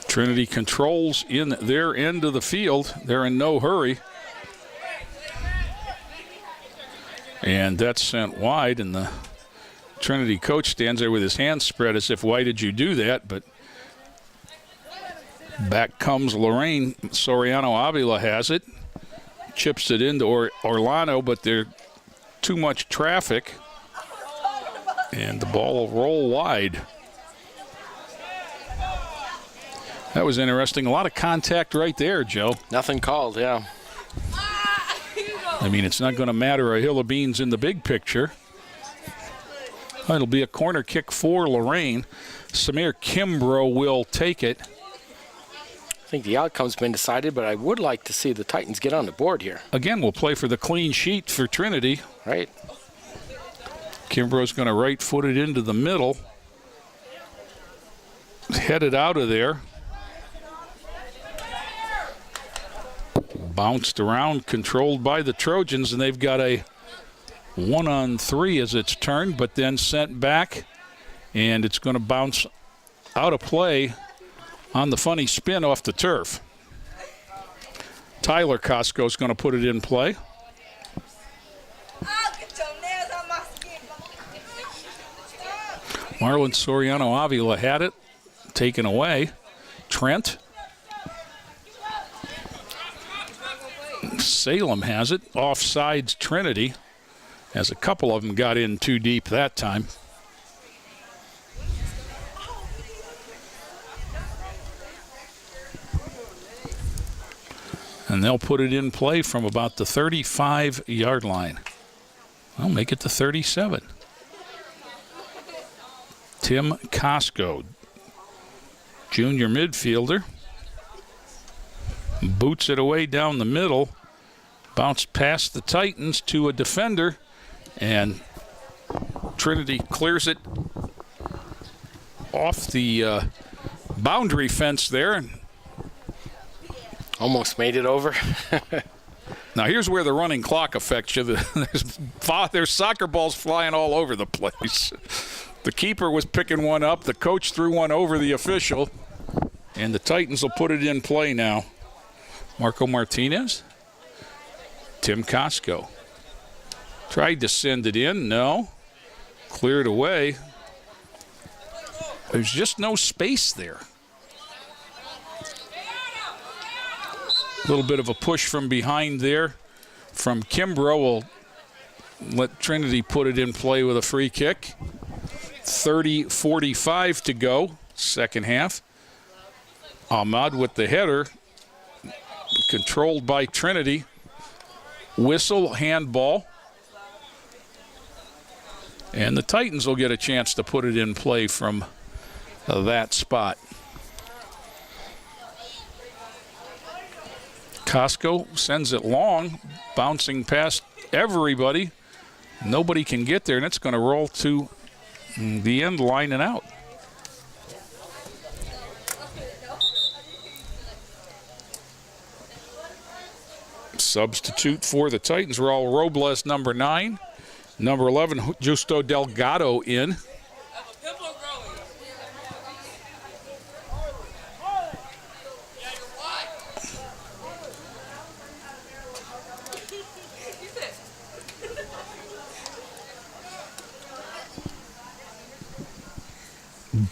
Trinity controls in their end of the field. They're in no hurry. And that's sent wide, and the Trinity coach stands there with his hands spread as if, why did you do that? But back comes Lorain. Soriano Avila has it. Chips it into Orlano, but there's too much traffic. And the ball will roll wide. That was interesting. A lot of contact right there, Joe. Nothing called, yeah. I mean, it's not going to matter a hill of beans in the big picture. It'll be a corner kick for Lorain. Samir Kimbrough will take it. I think the outcome's been decided, but I would like to see the Titans get on the board here. Again, we'll play for the clean sheet for Trinity. Right. Kimbrough's going to right foot it into the middle. Headed out of there. Bounced around, controlled by the Trojans, and they've got a 1-on-3 as it's turned, but then sent back, and it's going to bounce out of play on the funny spin off the turf. Tyler Costco's going to put it in play. Marlon Soriano Avila had it, taken away. Trent. Salem has it. Offsides Trinity, as a couple of them got in too deep that time. And they'll put it in play from about the 35-yard line. I'll make it to 37. Tim Costco, junior midfielder. Boots it away down the middle. Bounced past the Titans to a defender. And Trinity clears it off the boundary fence there. Almost made it over. Now here's where the running clock affects you. There's soccer balls flying all over the place. The keeper was picking one up. The coach threw one over the official. And the Titans will put it in play now. Marco Martinez. Tim Costco. Tried to send it in. No. Cleared away. There's just no space there. A little bit of a push from behind there from Kimbrough. Will let Trinity put it in play with a free kick. 30:45 to go, second half. Ahmad with the header, controlled by Trinity. Whistle, handball. And the Titans will get a chance to put it in play from that spot. Costco sends it long, bouncing past everybody. Nobody can get there, and it's going to roll to the end line and out. Substitute for the Titans, Raul Robles, number 9. Number 11, Justo Delgado in.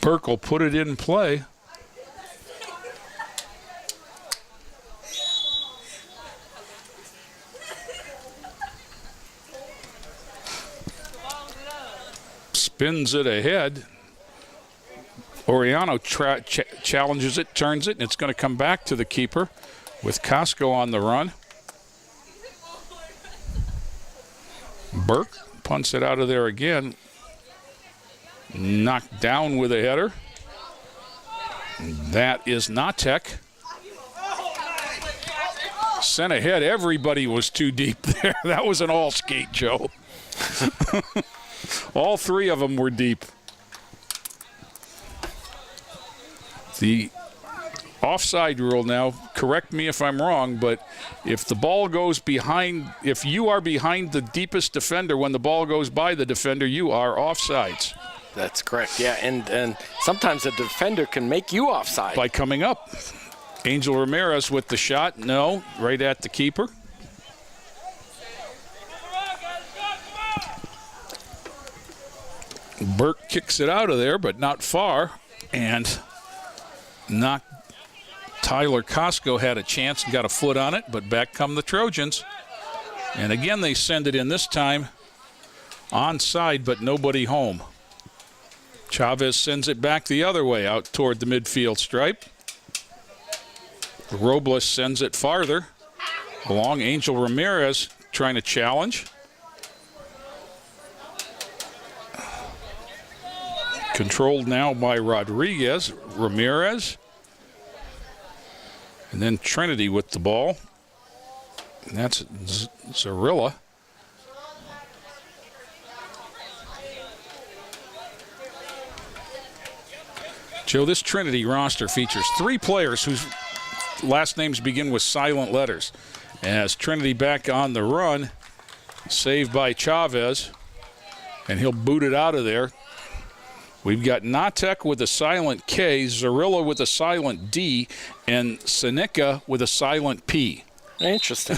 Burke will put it in play. Spins it ahead. Oriano challenges it, turns it, and it's going to come back to the keeper with Costco on the run. Burke punts it out of there again. Knocked down with a header. That is Natek. Sent ahead. Everybody was too deep there. That was an all skate, Joe. All three of them were deep. The offside rule now, correct me if I'm wrong, but if the ball goes behind, if you are behind the deepest defender when the ball goes by the defender, you are offsides. That's correct, yeah, and sometimes a defender can make you offside. By coming up. Angel Ramirez with the shot, no, right at the keeper. Burke kicks it out of there, but not far, and Tyler Costco had a chance and got a foot on it, but back come the Trojans. And again, they send it in, this time onside, but nobody home. Chavez sends it back the other way, out toward the midfield stripe. Robles sends it farther along. Angel Ramirez trying to challenge. Controlled now by Rodriguez. Ramirez. And then Trinity with the ball. And that's Zarilla. Joe, this Trinity roster features 3 players whose last names begin with silent letters. As Trinity back on the run, saved by Chavez, and he'll boot it out of there. We've got Natek with a silent K, Zarilla with a silent D, and Seneca with a silent P. Interesting.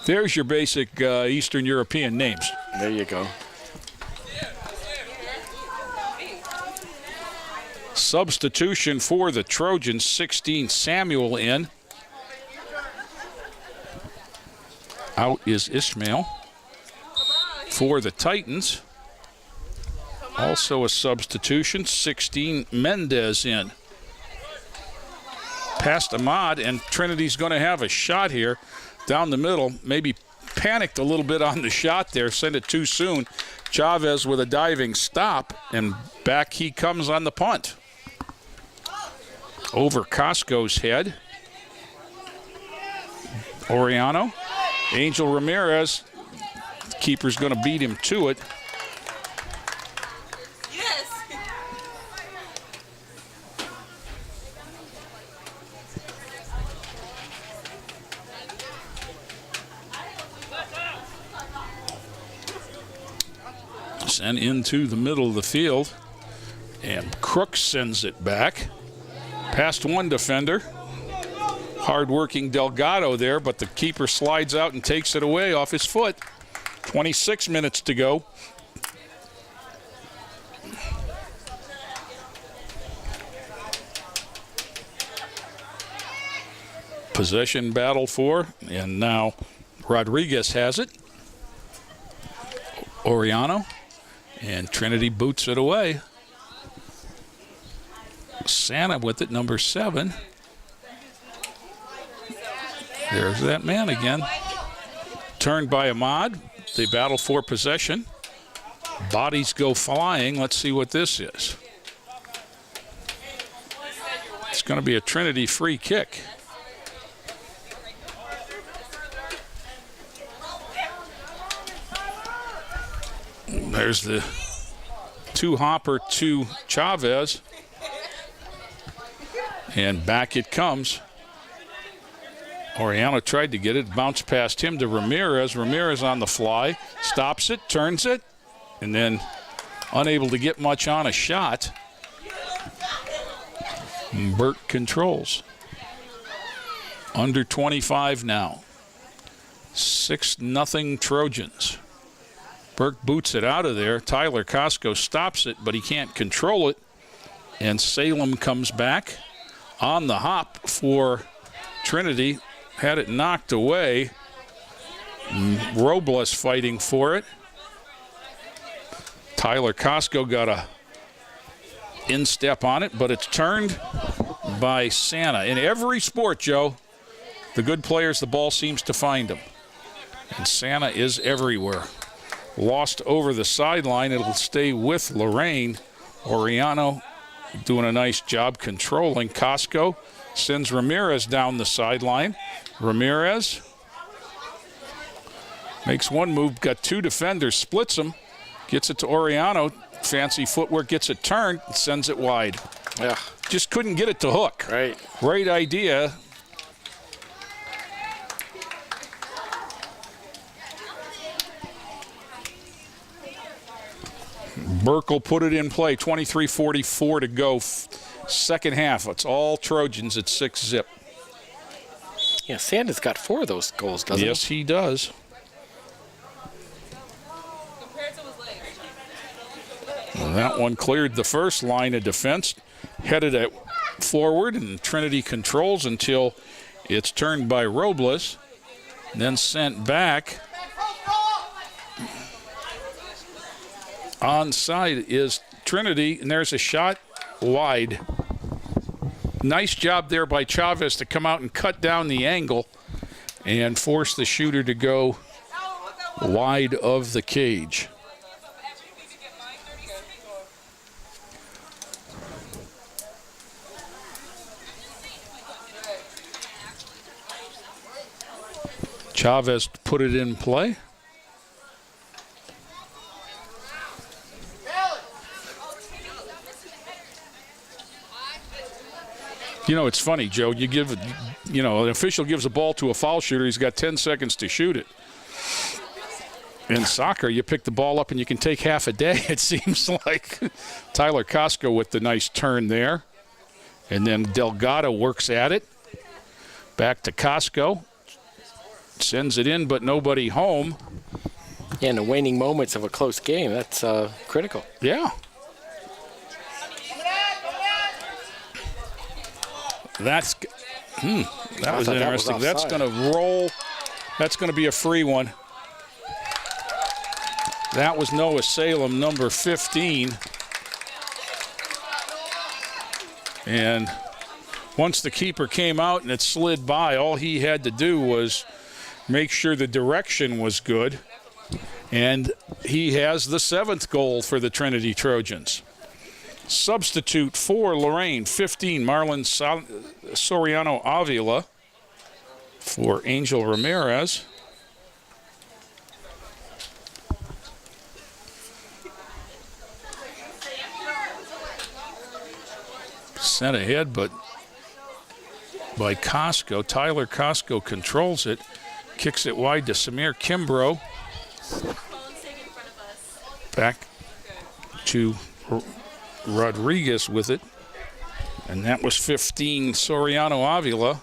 There's your basic Eastern European names. There you go. Substitution for the Trojans, 16 Samuel in. Out is Ishmael. For the Titans, also a substitution, 16 Mendez in. Past Ahmad, and Trinity's going to have a shot here down the middle. Maybe panicked a little bit on the shot there, sent it too soon. Chavez with a diving stop, and back he comes on the punt. Over Costco's head. Oriano. Angel Ramirez. Keeper's going to beat him to it. Yes. Sent into the middle of the field. And Crooks sends it back. Past one defender. Hard-working Delgado there, but the keeper slides out and takes it away off his foot. 26 minutes to go. Possession battle for, and now Rodriguez has it. Oriano, and Trinity boots it away. Santa with it, number 7. There's that man again. Turned by Ahmad. They battle for possession. Bodies go flying. Let's see what this is. It's going to be a Trinity free kick. There's the two-hopper to Chavez. And back it comes. Oriano tried to get it, bounced past him to Ramirez. Ramirez on the fly, stops it, turns it, and then unable to get much on a shot. Burke controls. Under 25 now. 6-0 Trojans. Burke boots it out of there. Tyler Costco stops it, but he can't control it. And Salem comes back on the hop for Trinity. Had it knocked away. Robles fighting for it. Tyler Costco got a instep on it, but it's turned by Santa. In every sport, Joe, the good players, the ball seems to find them. And Santa is everywhere. Lost over the sideline. It'll stay with Lorain. Oriano doing a nice job controlling. Costco sends Ramirez down the sideline. Ramirez makes one move, got two defenders, splits them, gets it to Oriano. Fancy footwork, gets it turned, sends it wide. Yeah. Just couldn't get it to hook. Right. Great idea. Burkle put it in play. 23:44 to go. Second half. It's all Trojans at 6-zip. Yeah, Santa's got 4 of those goals, doesn't he? Yes, he does. Well, that one cleared the first line of defense, headed it forward, and Trinity controls until it's turned by Robles, then sent back. Onside is Trinity, and there's a shot wide. Nice job there by Chavez to come out and cut down the angle and force the shooter to go wide of the cage. Chavez put it in play. You know, it's funny, Joe. You give, an official gives a ball to a foul shooter. He's got 10 seconds to shoot it. In soccer, you pick the ball up and you can take half a day, it seems like. Tyler Costco with the nice turn there. And then Delgado works at it. Back to Costco. Sends it in, but nobody home. Yeah, in the waning moments of a close game, that's critical. Yeah. That was interesting. That's going to roll. That's going to be a free one. That was Noah Salem, number 15. And once the keeper came out and it slid by, all he had to do was make sure the direction was good. And he has the 7th goal for the Trinity Trojans. Substitute for Lorain, 15, Marlon Soriano Avila for Angel Ramirez. Sent ahead, but by Costco. Tyler Costco controls it, kicks it wide to Samir Kimbrough. Back to Rodriguez with it, and that was 15, Soriano Avila,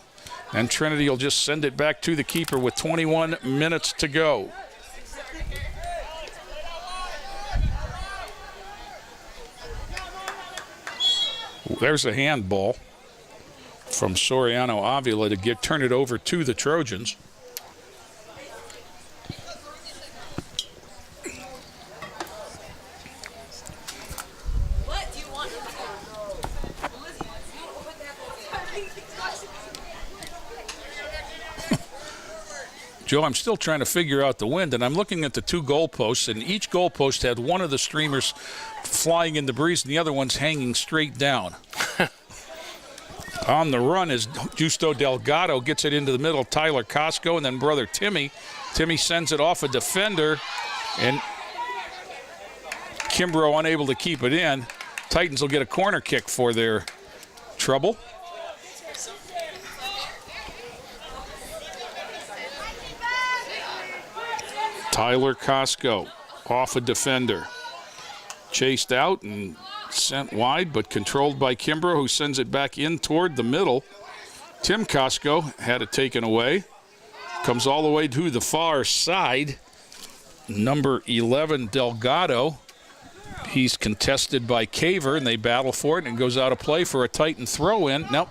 and Trinity will just send it back to the keeper with 21 minutes to go. There's a handball from Soriano Avila to turn it over to the Trojans. Joe, I'm still trying to figure out the wind, and I'm looking at the 2 goalposts, and each goalpost had one of the streamers flying in the breeze and the other one's hanging straight down. On the run is Justo Delgado, gets it into the middle, Tyler Costco, and then brother Timmy. Timmy sends it off a defender, and Kimbrough unable to keep it in. Titans will get a corner kick for their trouble. Tyler Costco off a defender. Chased out and sent wide, but controlled by Kimbrough, who sends it back in toward the middle. Tim Costco had it taken away. Comes all the way to the far side. Number 11, Delgado. He's contested by Caver, and they battle for it, and goes out of play for a Titan throw-in. Nope.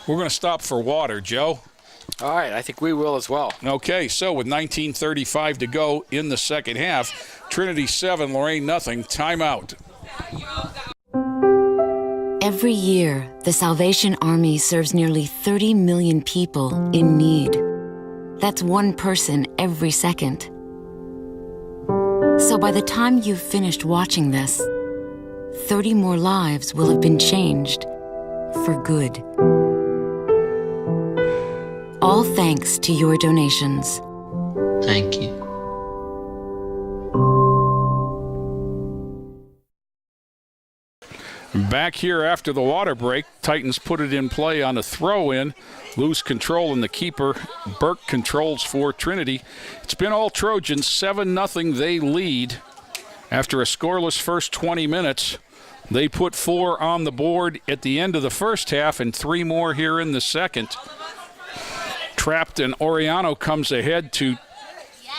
We're going to stop for water, Joe. All right, I think we will as well. Okay, so with 19:35 to go in the second half, Trinity 7, Lorain nothing. Timeout. Every year, the Salvation Army serves nearly 30 million people in need. That's one person every second. So by the time you've finished watching this, 30 more lives will have been changed for good. All thanks to your donations. Thank you. Back here after the water break, Titans put it in play on a throw-in. Lose control, and the keeper, Burke, controls for Trinity. It's been all Trojans. 7-0 they lead. After a scoreless first 20 minutes, they put 4 on the board at the end of the first half and 3 more here in the second. Trapped, and Oriano comes ahead to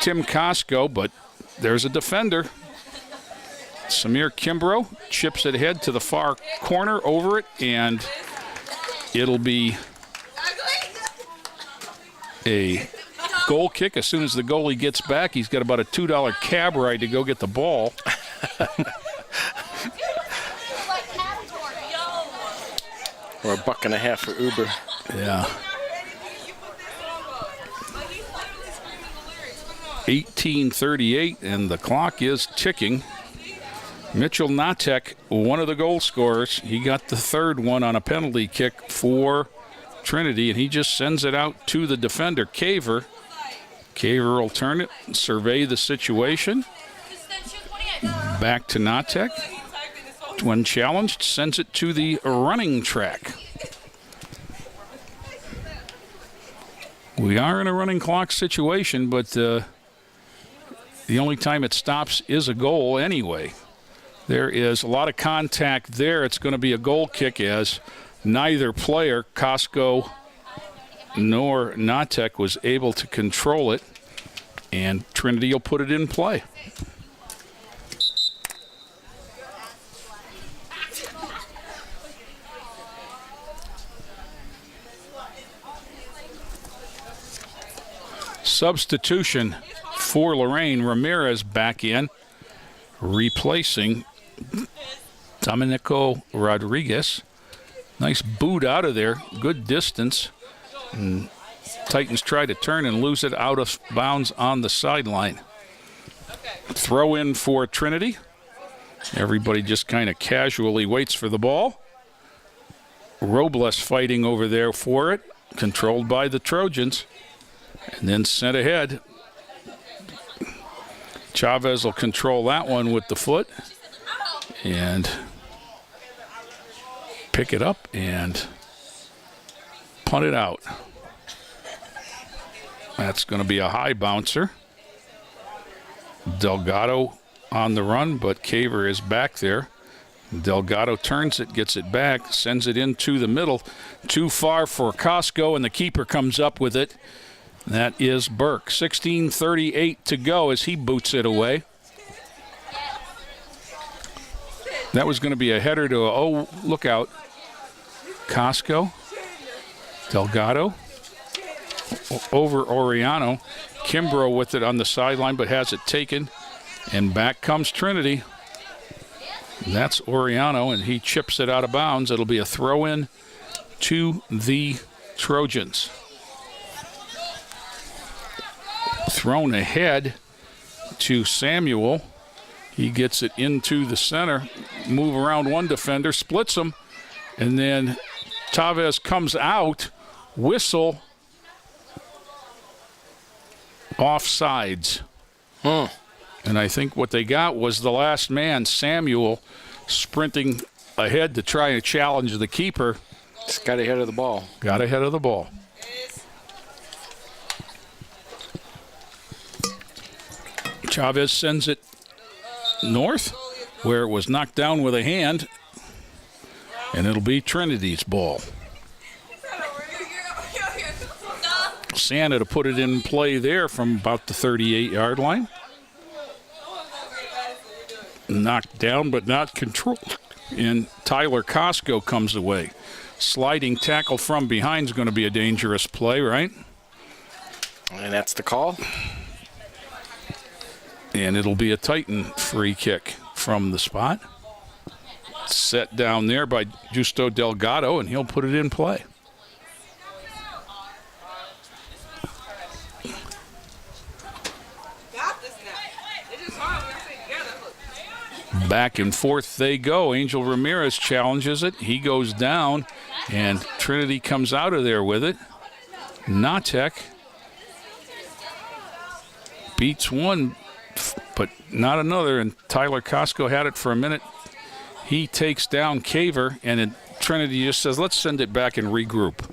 Tim Costco, but there's a defender. Samir Kimbrough chips it ahead to the far corner, over it, and it'll be a goal kick. As soon as the goalie gets back, he's got about a $2 cab ride to go get the ball. Or $1.50 for Uber. Yeah. 18:38, and the clock is ticking. Mitchell Natek, one of the goal scorers, he got the third one on a penalty kick for Trinity, and he just sends it out to the defender, Caver. Caver will turn it, survey the situation. Back to Natek. When challenged, sends it to the running track. We are in a running clock situation, but the only time it stops is a goal anyway. There is a lot of contact there. It's going to be a goal kick, as neither player, Costco nor Natek, was able to control it, and Trinity will put it in play. Substitution for Lorain. Ramirez back in, replacing Domenico Rodriguez. Nice boot out of there. Good distance. And Titans try to turn and lose it out of bounds on the sideline. Throw in for Trinity. Everybody just kind of casually waits for the ball. Robles fighting over there for it. Controlled by the Trojans. And then sent ahead. Chavez will control that one with the foot and pick it up and punt it out. That's going to be a high bouncer. Delgado on the run, but Caver is back there. Delgado turns it, gets it back, sends it into the middle. Too far for Costco, and the keeper comes up with it. That is Burke. 16:38 to go as he boots it away. That was going to be a header to look out. Costco. Delgado. Over Oriano. Kimbrough with it on the sideline, but has it taken. And back comes Trinity. That's Oriano, and he chips it out of bounds. It'll be a throw-in to the Trojans. Thrown ahead to Samuel. He gets it into the center. Move around one defender, splits them, and then Chavez comes out. Whistle. Offsides. And I think what they got was the last man, Samuel, sprinting ahead to try and challenge the keeper. Just got ahead of the ball. Got ahead of the ball. Chavez sends it north, where it was knocked down with a hand, and it'll be Trinity's ball. Santa to put it in play there from about the 38-yard line. Knocked down but not controlled, and Tyler Costco comes away. Sliding tackle from behind is going to be a dangerous play, right? And that's the call. And it'll be a Titan free kick from the spot. Set down there by Justo Delgado, and he'll put it in play. Back and forth they go. Angel Ramirez challenges it. He goes down, and Trinity comes out of there with it. Natek beats one, but not another, and Tyler Costco had it for a minute. He takes down Caver, and then Trinity just says, let's send it back and regroup.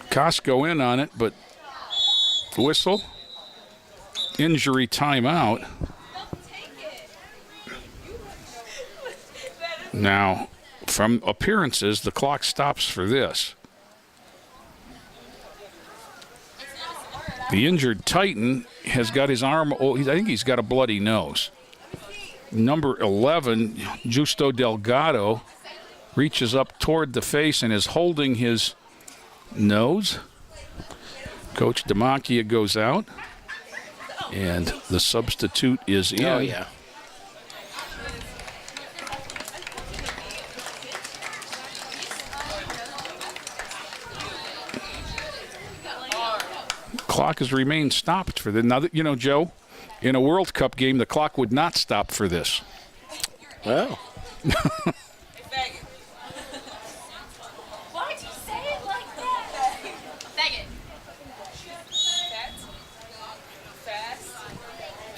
Costco in on it, but whistle. Injury timeout. Now, from appearances, the clock stops for this. The injured Titan has got his arm, I think he's got a bloody nose. Number 11, Justo Delgado, reaches up toward the face and is holding his nose. Coach Demakia goes out, and the substitute is in. Oh, yeah. Clock has remained stopped for the. Now, you know, Joe, in a World Cup game, the clock would not stop for this. Wow. Why'd you say it like that?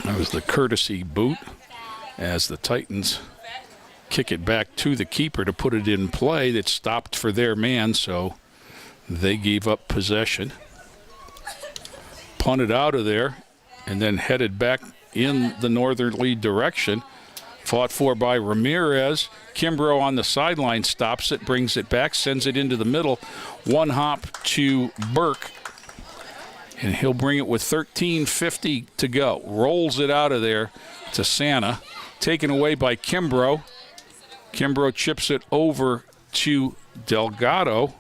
That was the courtesy boot as the Titans kick it back to the keeper to put it in play. That stopped for their man, so they gave up possession. Punted out of there and then headed back in the northerly direction. Fought for by Ramirez. Kimbrough on the sideline stops it, brings it back, sends it into the middle. One hop to Burke, and he'll bring it with 13:50 to go. Rolls it out of there to Santa. Taken away by Kimbrough. Kimbrough chips it over to Delgado.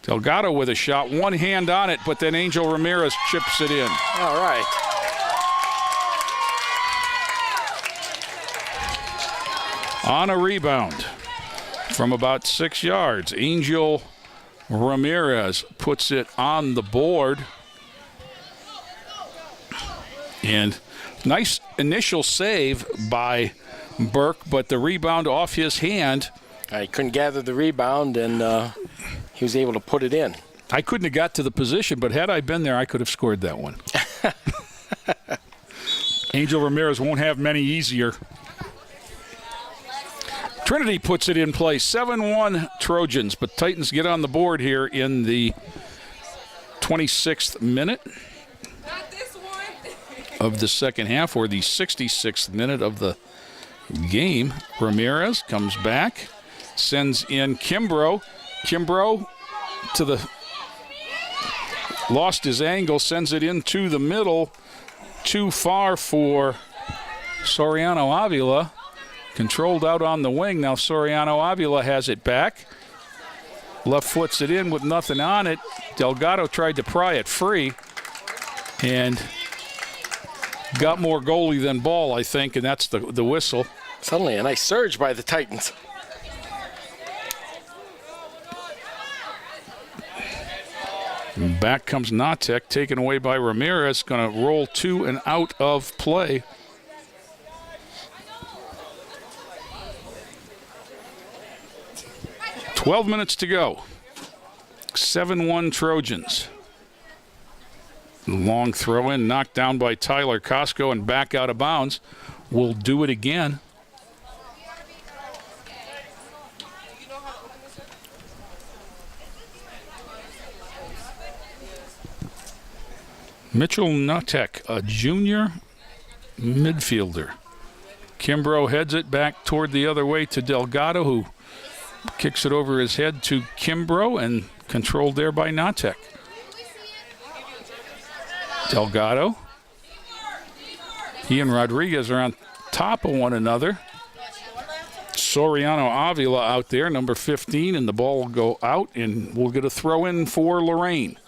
Delgado with a shot, one hand on it, but then Angel Ramirez chips it in. All right. On a rebound from about 6 yards, Angel Ramirez puts it on the board. And nice initial save by Burke, but the rebound off his hand. I couldn't gather the rebound, and he was able to put it in. I couldn't have got to the position, but had I been there, I could have scored that one. Angel Ramirez won't have many easier. Trinity puts it in play, 7-1 Trojans, but Titans get on the board here in the 26th minute of the second half, or the 66th minute of the game. Ramirez comes back, sends in Kimbrough. Kimbrough to the, lost his angle, sends it into the middle, too far for Soriano Avila. Controlled out on the wing. Now Soriano Avila has it back. Left foots it in with nothing on it. Delgado tried to pry it free and got more goalie than ball, I think, and that's the whistle. Suddenly a nice surge by the Titans. Back comes Natek, taken away by Ramirez. Going to roll to and out of play. "12 minutes to go. 7-1 Trojans. Long throw in, knocked down by Tyler Costco and back out of bounds. We'll do it again. Mitchell Natek, a junior midfielder. Kimbrough heads it back toward the other way to Delgado, who kicks it over his head to Kimbrough and controlled there by Natek. Delgado. He and Rodriguez are on top of one another. Soriano Avila out there, number 15, and the ball will go out, and we'll get a throw in for Lorain.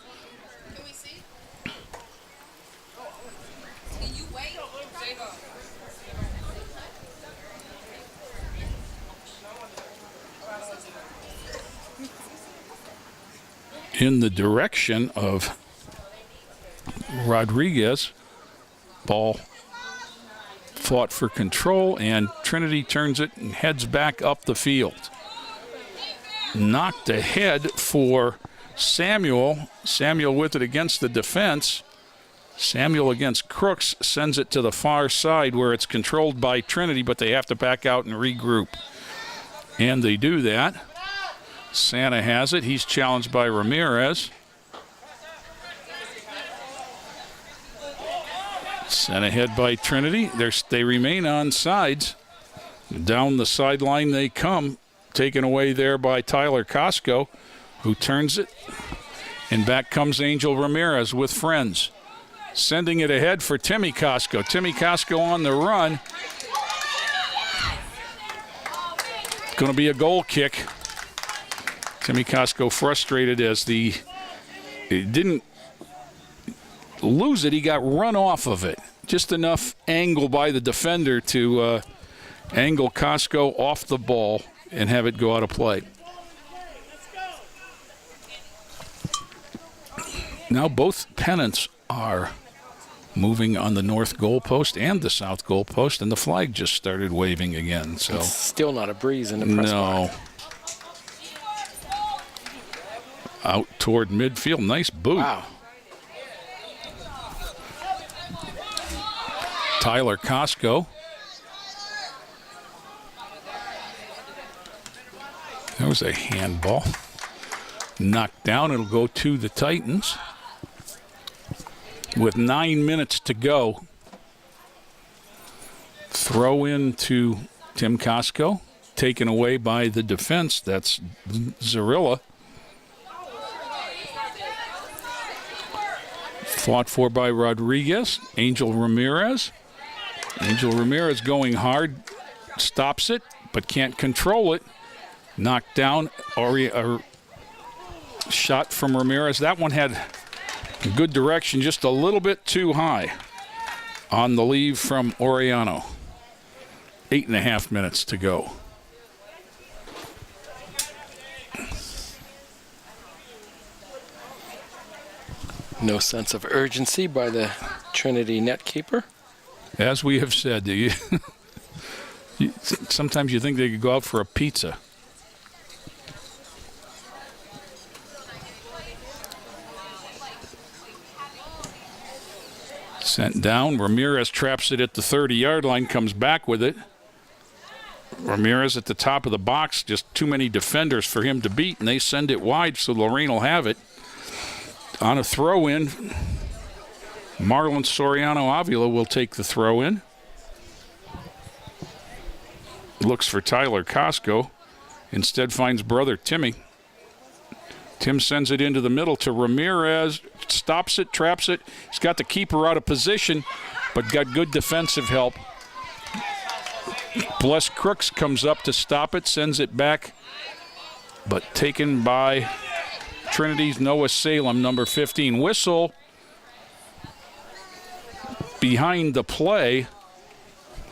In the direction of Rodriguez. Ball fought for control, and Trinity turns it and heads back up the field. Knocked ahead for Samuel. Samuel with it against the defense. Samuel against Crooks sends it to the far side where it's controlled by Trinity, but they have to back out and regroup. And they do that. Santa has it. He's challenged by Ramirez. Sent ahead by Trinity. They remain on sides. Down the sideline they come. Taken away there by Tyler Costco, who turns it. And back comes Angel Ramirez with friends. Sending it ahead for Timmy Costco. Timmy Costco on the run. Going to be a goal kick. Timmy Costco frustrated as he didn't lose it. He got run off of it. Just enough angle by the defender to angle Costco off the ball and have it go out of play. Now both pennants are moving on the north goalpost and the south goalpost, and the flag just started waving again. So it's still not a breeze in the press box. Out toward midfield. Nice boot. Wow. Tyler Costco. That was a handball. Knocked down. It'll go to the Titans. With 9 minutes to go. Throw in to Tim Costco. Taken away by the defense. That's Zarilla. Fought for by Rodriguez. Angel Ramirez. Angel Ramirez going hard. Stops it, but can't control it. Knocked down. A shot from Ramirez. That one had good direction, just a little bit too high on the leave from Oriano. 8.5 minutes to go. No sense of urgency by the Trinity net keeper. As we have said, sometimes you think they could go out for a pizza. Sent down. Ramirez traps it at the 30-yard line, comes back with it. Ramirez at the top of the box, just too many defenders for him to beat, and they send it wide, so Lorain will have it. On a throw-in, Marlon Soriano Avila will take the throw-in. Looks for Tyler Costco. Instead finds brother Timmy. Tim sends it into the middle to Ramirez. Stops it, traps it. He's got the keeper out of position, but got good defensive help. Bless Crooks comes up to stop it, sends it back, but taken by Trinity's Noah Salem, number 15. Whistle behind the play.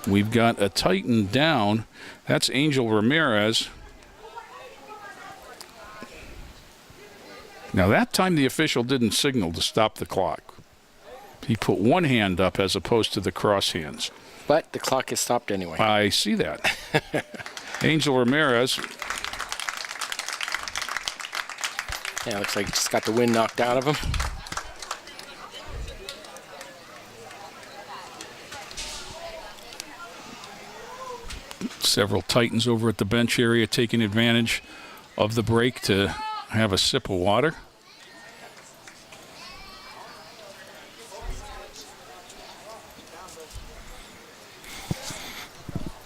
We've got a Titan down. That's Angel Ramirez. Now, that time the official didn't signal to stop the clock. He put one hand up as opposed to the cross hands. But the clock is stopped anyway. I see that. Angel Ramirez. Yeah, looks like he just got the wind knocked out of him. Several Titans over at the bench area taking advantage of the break to have a sip of water.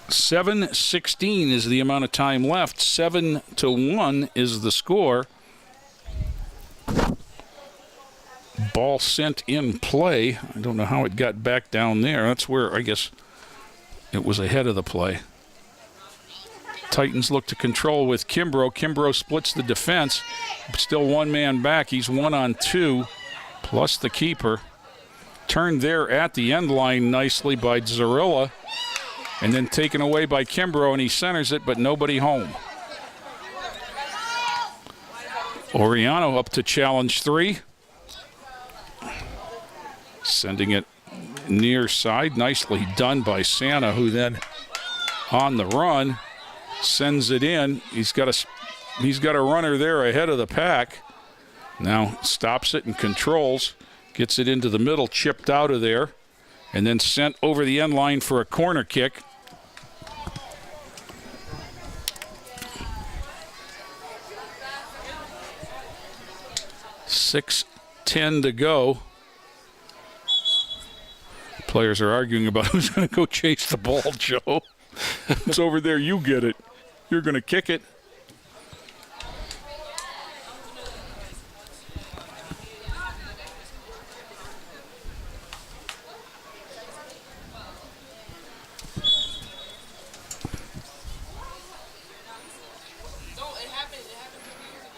.7:16 is the amount of time left. 7-1 is the score. Ball sent in play. I don't know how it got back down there. That's where I guess it was ahead of the play. Titans look to control with Kimbrough. Kimbrough splits the defense. Still one man back. He's 1-on-2, plus the keeper. Turned there at the end line nicely by Zarilla. And then taken away by Kimbrough, and he centers it, but nobody home. Oriano up to challenge 3. Sending it near side. Nicely done by Santa, who then on the run sends it in. He's got a runner there ahead of the pack. Now stops it and controls, gets it into the middle, chipped out of there, and then sent over the end line for a corner kick. .6:10 to go. Players are arguing about who's going to go chase the ball, Joe. It's over there. You get it. You're going to kick it.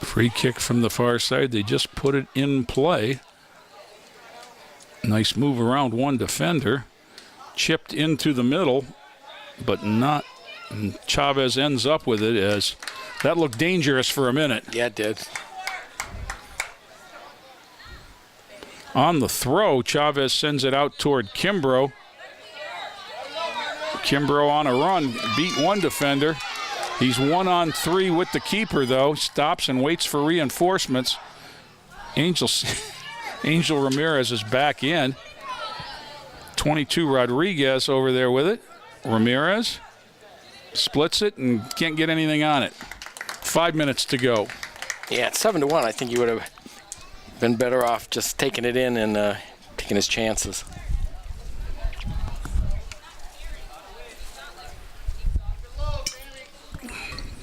Free kick from the far side. They just put it in play. Nice move around one defender. Chipped into the middle, but not. And Chavez ends up with it as that looked dangerous for a minute. Yeah, it did. On the throw, Chavez sends it out toward Kimbrough. Kimbrough on a run, beat one defender. He's 1-on-3 with the keeper, though. Stops and waits for reinforcements. Angel Ramirez is back in. 22 Rodriguez over there with it. Ramirez splits it and can't get anything on it. 5 minutes to go. Yeah, it's 7-1. I think he would have been better off just taking it in and taking his chances.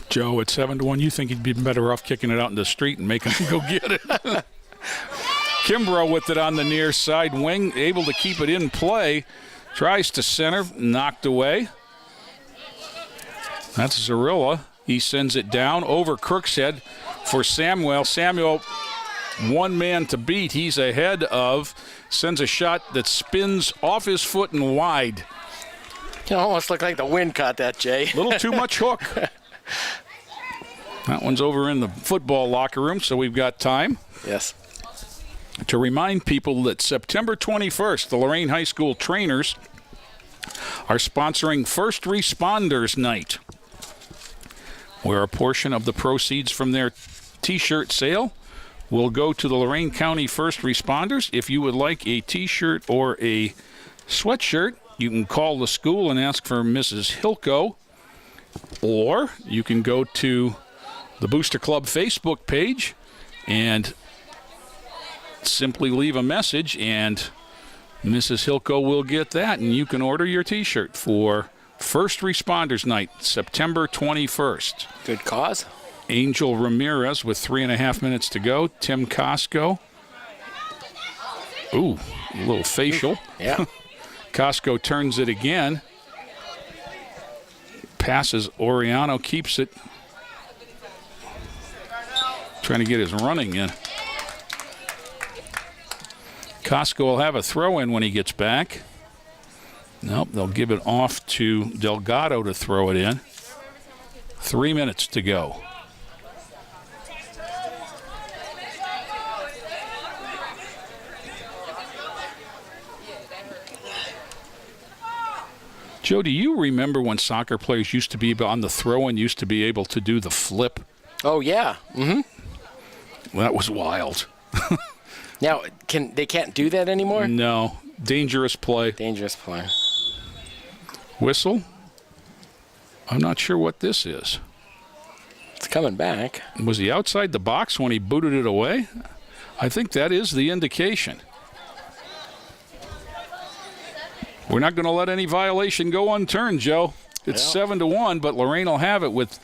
Joe, at 7-1, you think he'd be better off kicking it out in the street and making him go get it. Kimbrough with it on the near side wing, able to keep it in play. Tries to center, knocked away. That's Zarilla. He sends it down over Crookshead for Samuel. Samuel, one man to beat. He's ahead of, sends a shot that spins off his foot and wide. It almost looked like the wind caught that, Jay. A little too much hook. That one's over in the football locker room, so we've got time. Yes. To remind people that September 21st, the Lorain High School trainers are sponsoring First Responders Night, where a portion of the proceeds from their T-shirt sale will go to the Lorain County First Responders. If you would like a T-shirt or a sweatshirt, you can call the school and ask for Mrs. Hilko, or you can go to the Booster Club Facebook page and simply leave a message, and Mrs. Hilko will get that, and you can order your T-shirt for First Responders Night, September 21st. Good cause. Angel Ramirez with 3.5 minutes to go. Tim Costco. Ooh, a little facial. Yeah. Costco turns it again. Passes Oriano, keeps it. Trying to get his running in. Costco will have a throw in when he gets back. Nope, they'll give it off to Delgado to throw it in. 3 minutes to go. Joe, do you remember when soccer players used to be on the throw and used to be able to do the flip? Oh, yeah. Mm-hmm. That was wild. Now, they can't do that anymore? No. Dangerous play. Dangerous play. Whistle. I'm not sure what this is. It's coming back. Was he outside the box when he booted it away? I think that is the indication. We're not going to let any violation go unturned, Joe. It's 7-1, but Lorain will have it with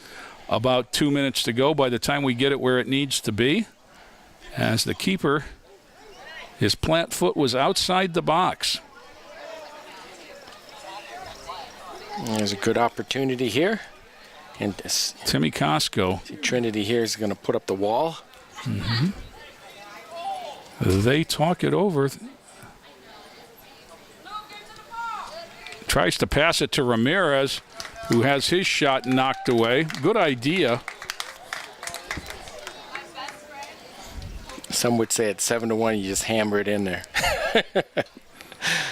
about 2 minutes to go by the time we get it where it needs to be. As the keeper, his plant foot was outside the box. There's a good opportunity here. And Timmy Costco. Trinity here is going to put up the wall. Mm-hmm. They talk it over. Tries to pass it to Ramirez, who has his shot knocked away. Good idea. Some would say at 7-1, you just hammer it in there.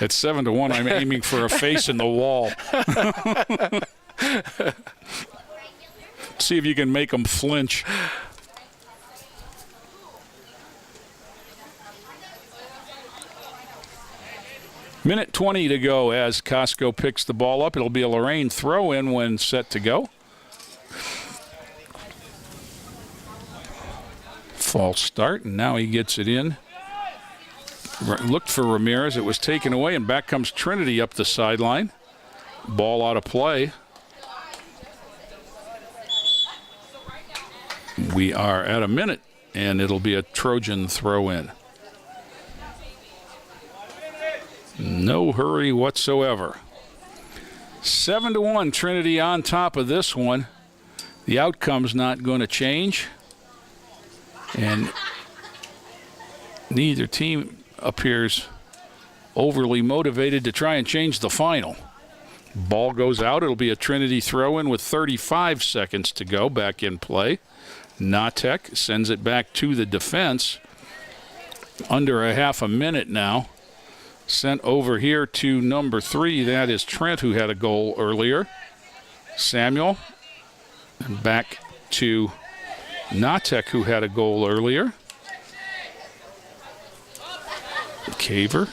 At 7-1, I'm aiming for a face in the wall. See if you can make them flinch. Minute 20 to go as Costco picks the ball up. It'll be a Lorain throw-in when set to go. False start, and now he gets it in. Looked for Ramirez. It was taken away, and back comes Trinity up the sideline. Ball out of play. We are at a minute, and it'll be a Trojan throw-in. No hurry whatsoever. 7-1, Trinity on top of this one. The outcome's not going to change. And neither team appears overly motivated to try and change the final. Ball goes out. It'll be a Trinity throw-in with 35 seconds to go. Back in play. Natek sends it back to the defense. Under a half a minute now. Sent over here to number 3. That is Trent, who had a goal earlier. Samuel. And back to Natek, who had a goal earlier. Caver.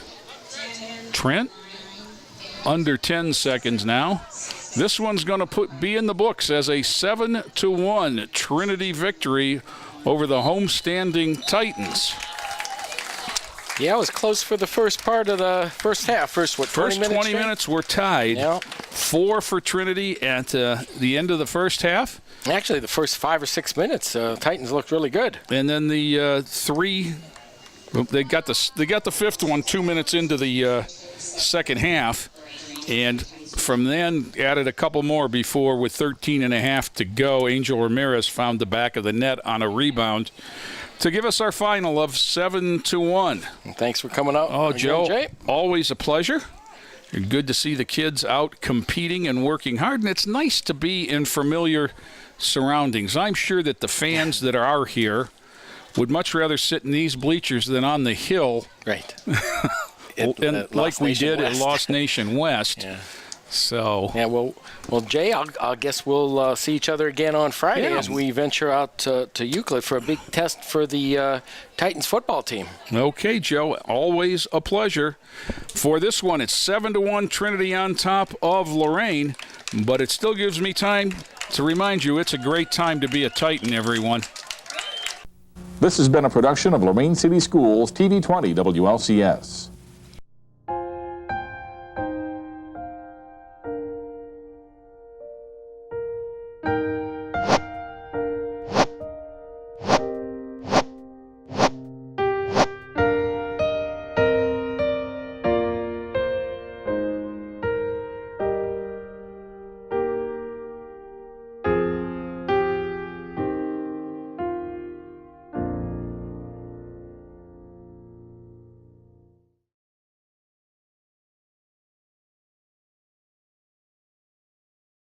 Trent. Under 10 seconds now. This one's going to be in the books as a 7-1 Trinity victory over the homestanding Titans. Yeah, it was close for the first part of the first half. First 20 minutes were tied. Yep. 4 for Trinity at the end of the first half. Actually, the first 5 or 6 minutes, Titans looked really good. And then the 3, they got the fifth one 2 minutes into the second half, and from then added a couple more before with 13 and a half to go. Angel Ramirez found the back of the net on a rebound to give us our final of 7-1. Thanks for coming out. Oh, Joe, Jay. Always a pleasure. Good to see the kids out competing and working hard, and it's nice to be in familiar surroundings. I'm sure that the fans that are here would much rather sit in these bleachers than on the hill. Right. Like we did at Lost Nation West. Yeah. So. Yeah, well, Jay, I guess we'll see each other again on Friday as we venture out to Euclid for a big test for the Titans football team. Okay, Joe, always a pleasure. For this one, it's 7-1 Trinity on top of Lorain, but it still gives me time to remind you it's a great time to be a Titan, everyone. This has been a production of Lorain City Schools TV 20 WLCS.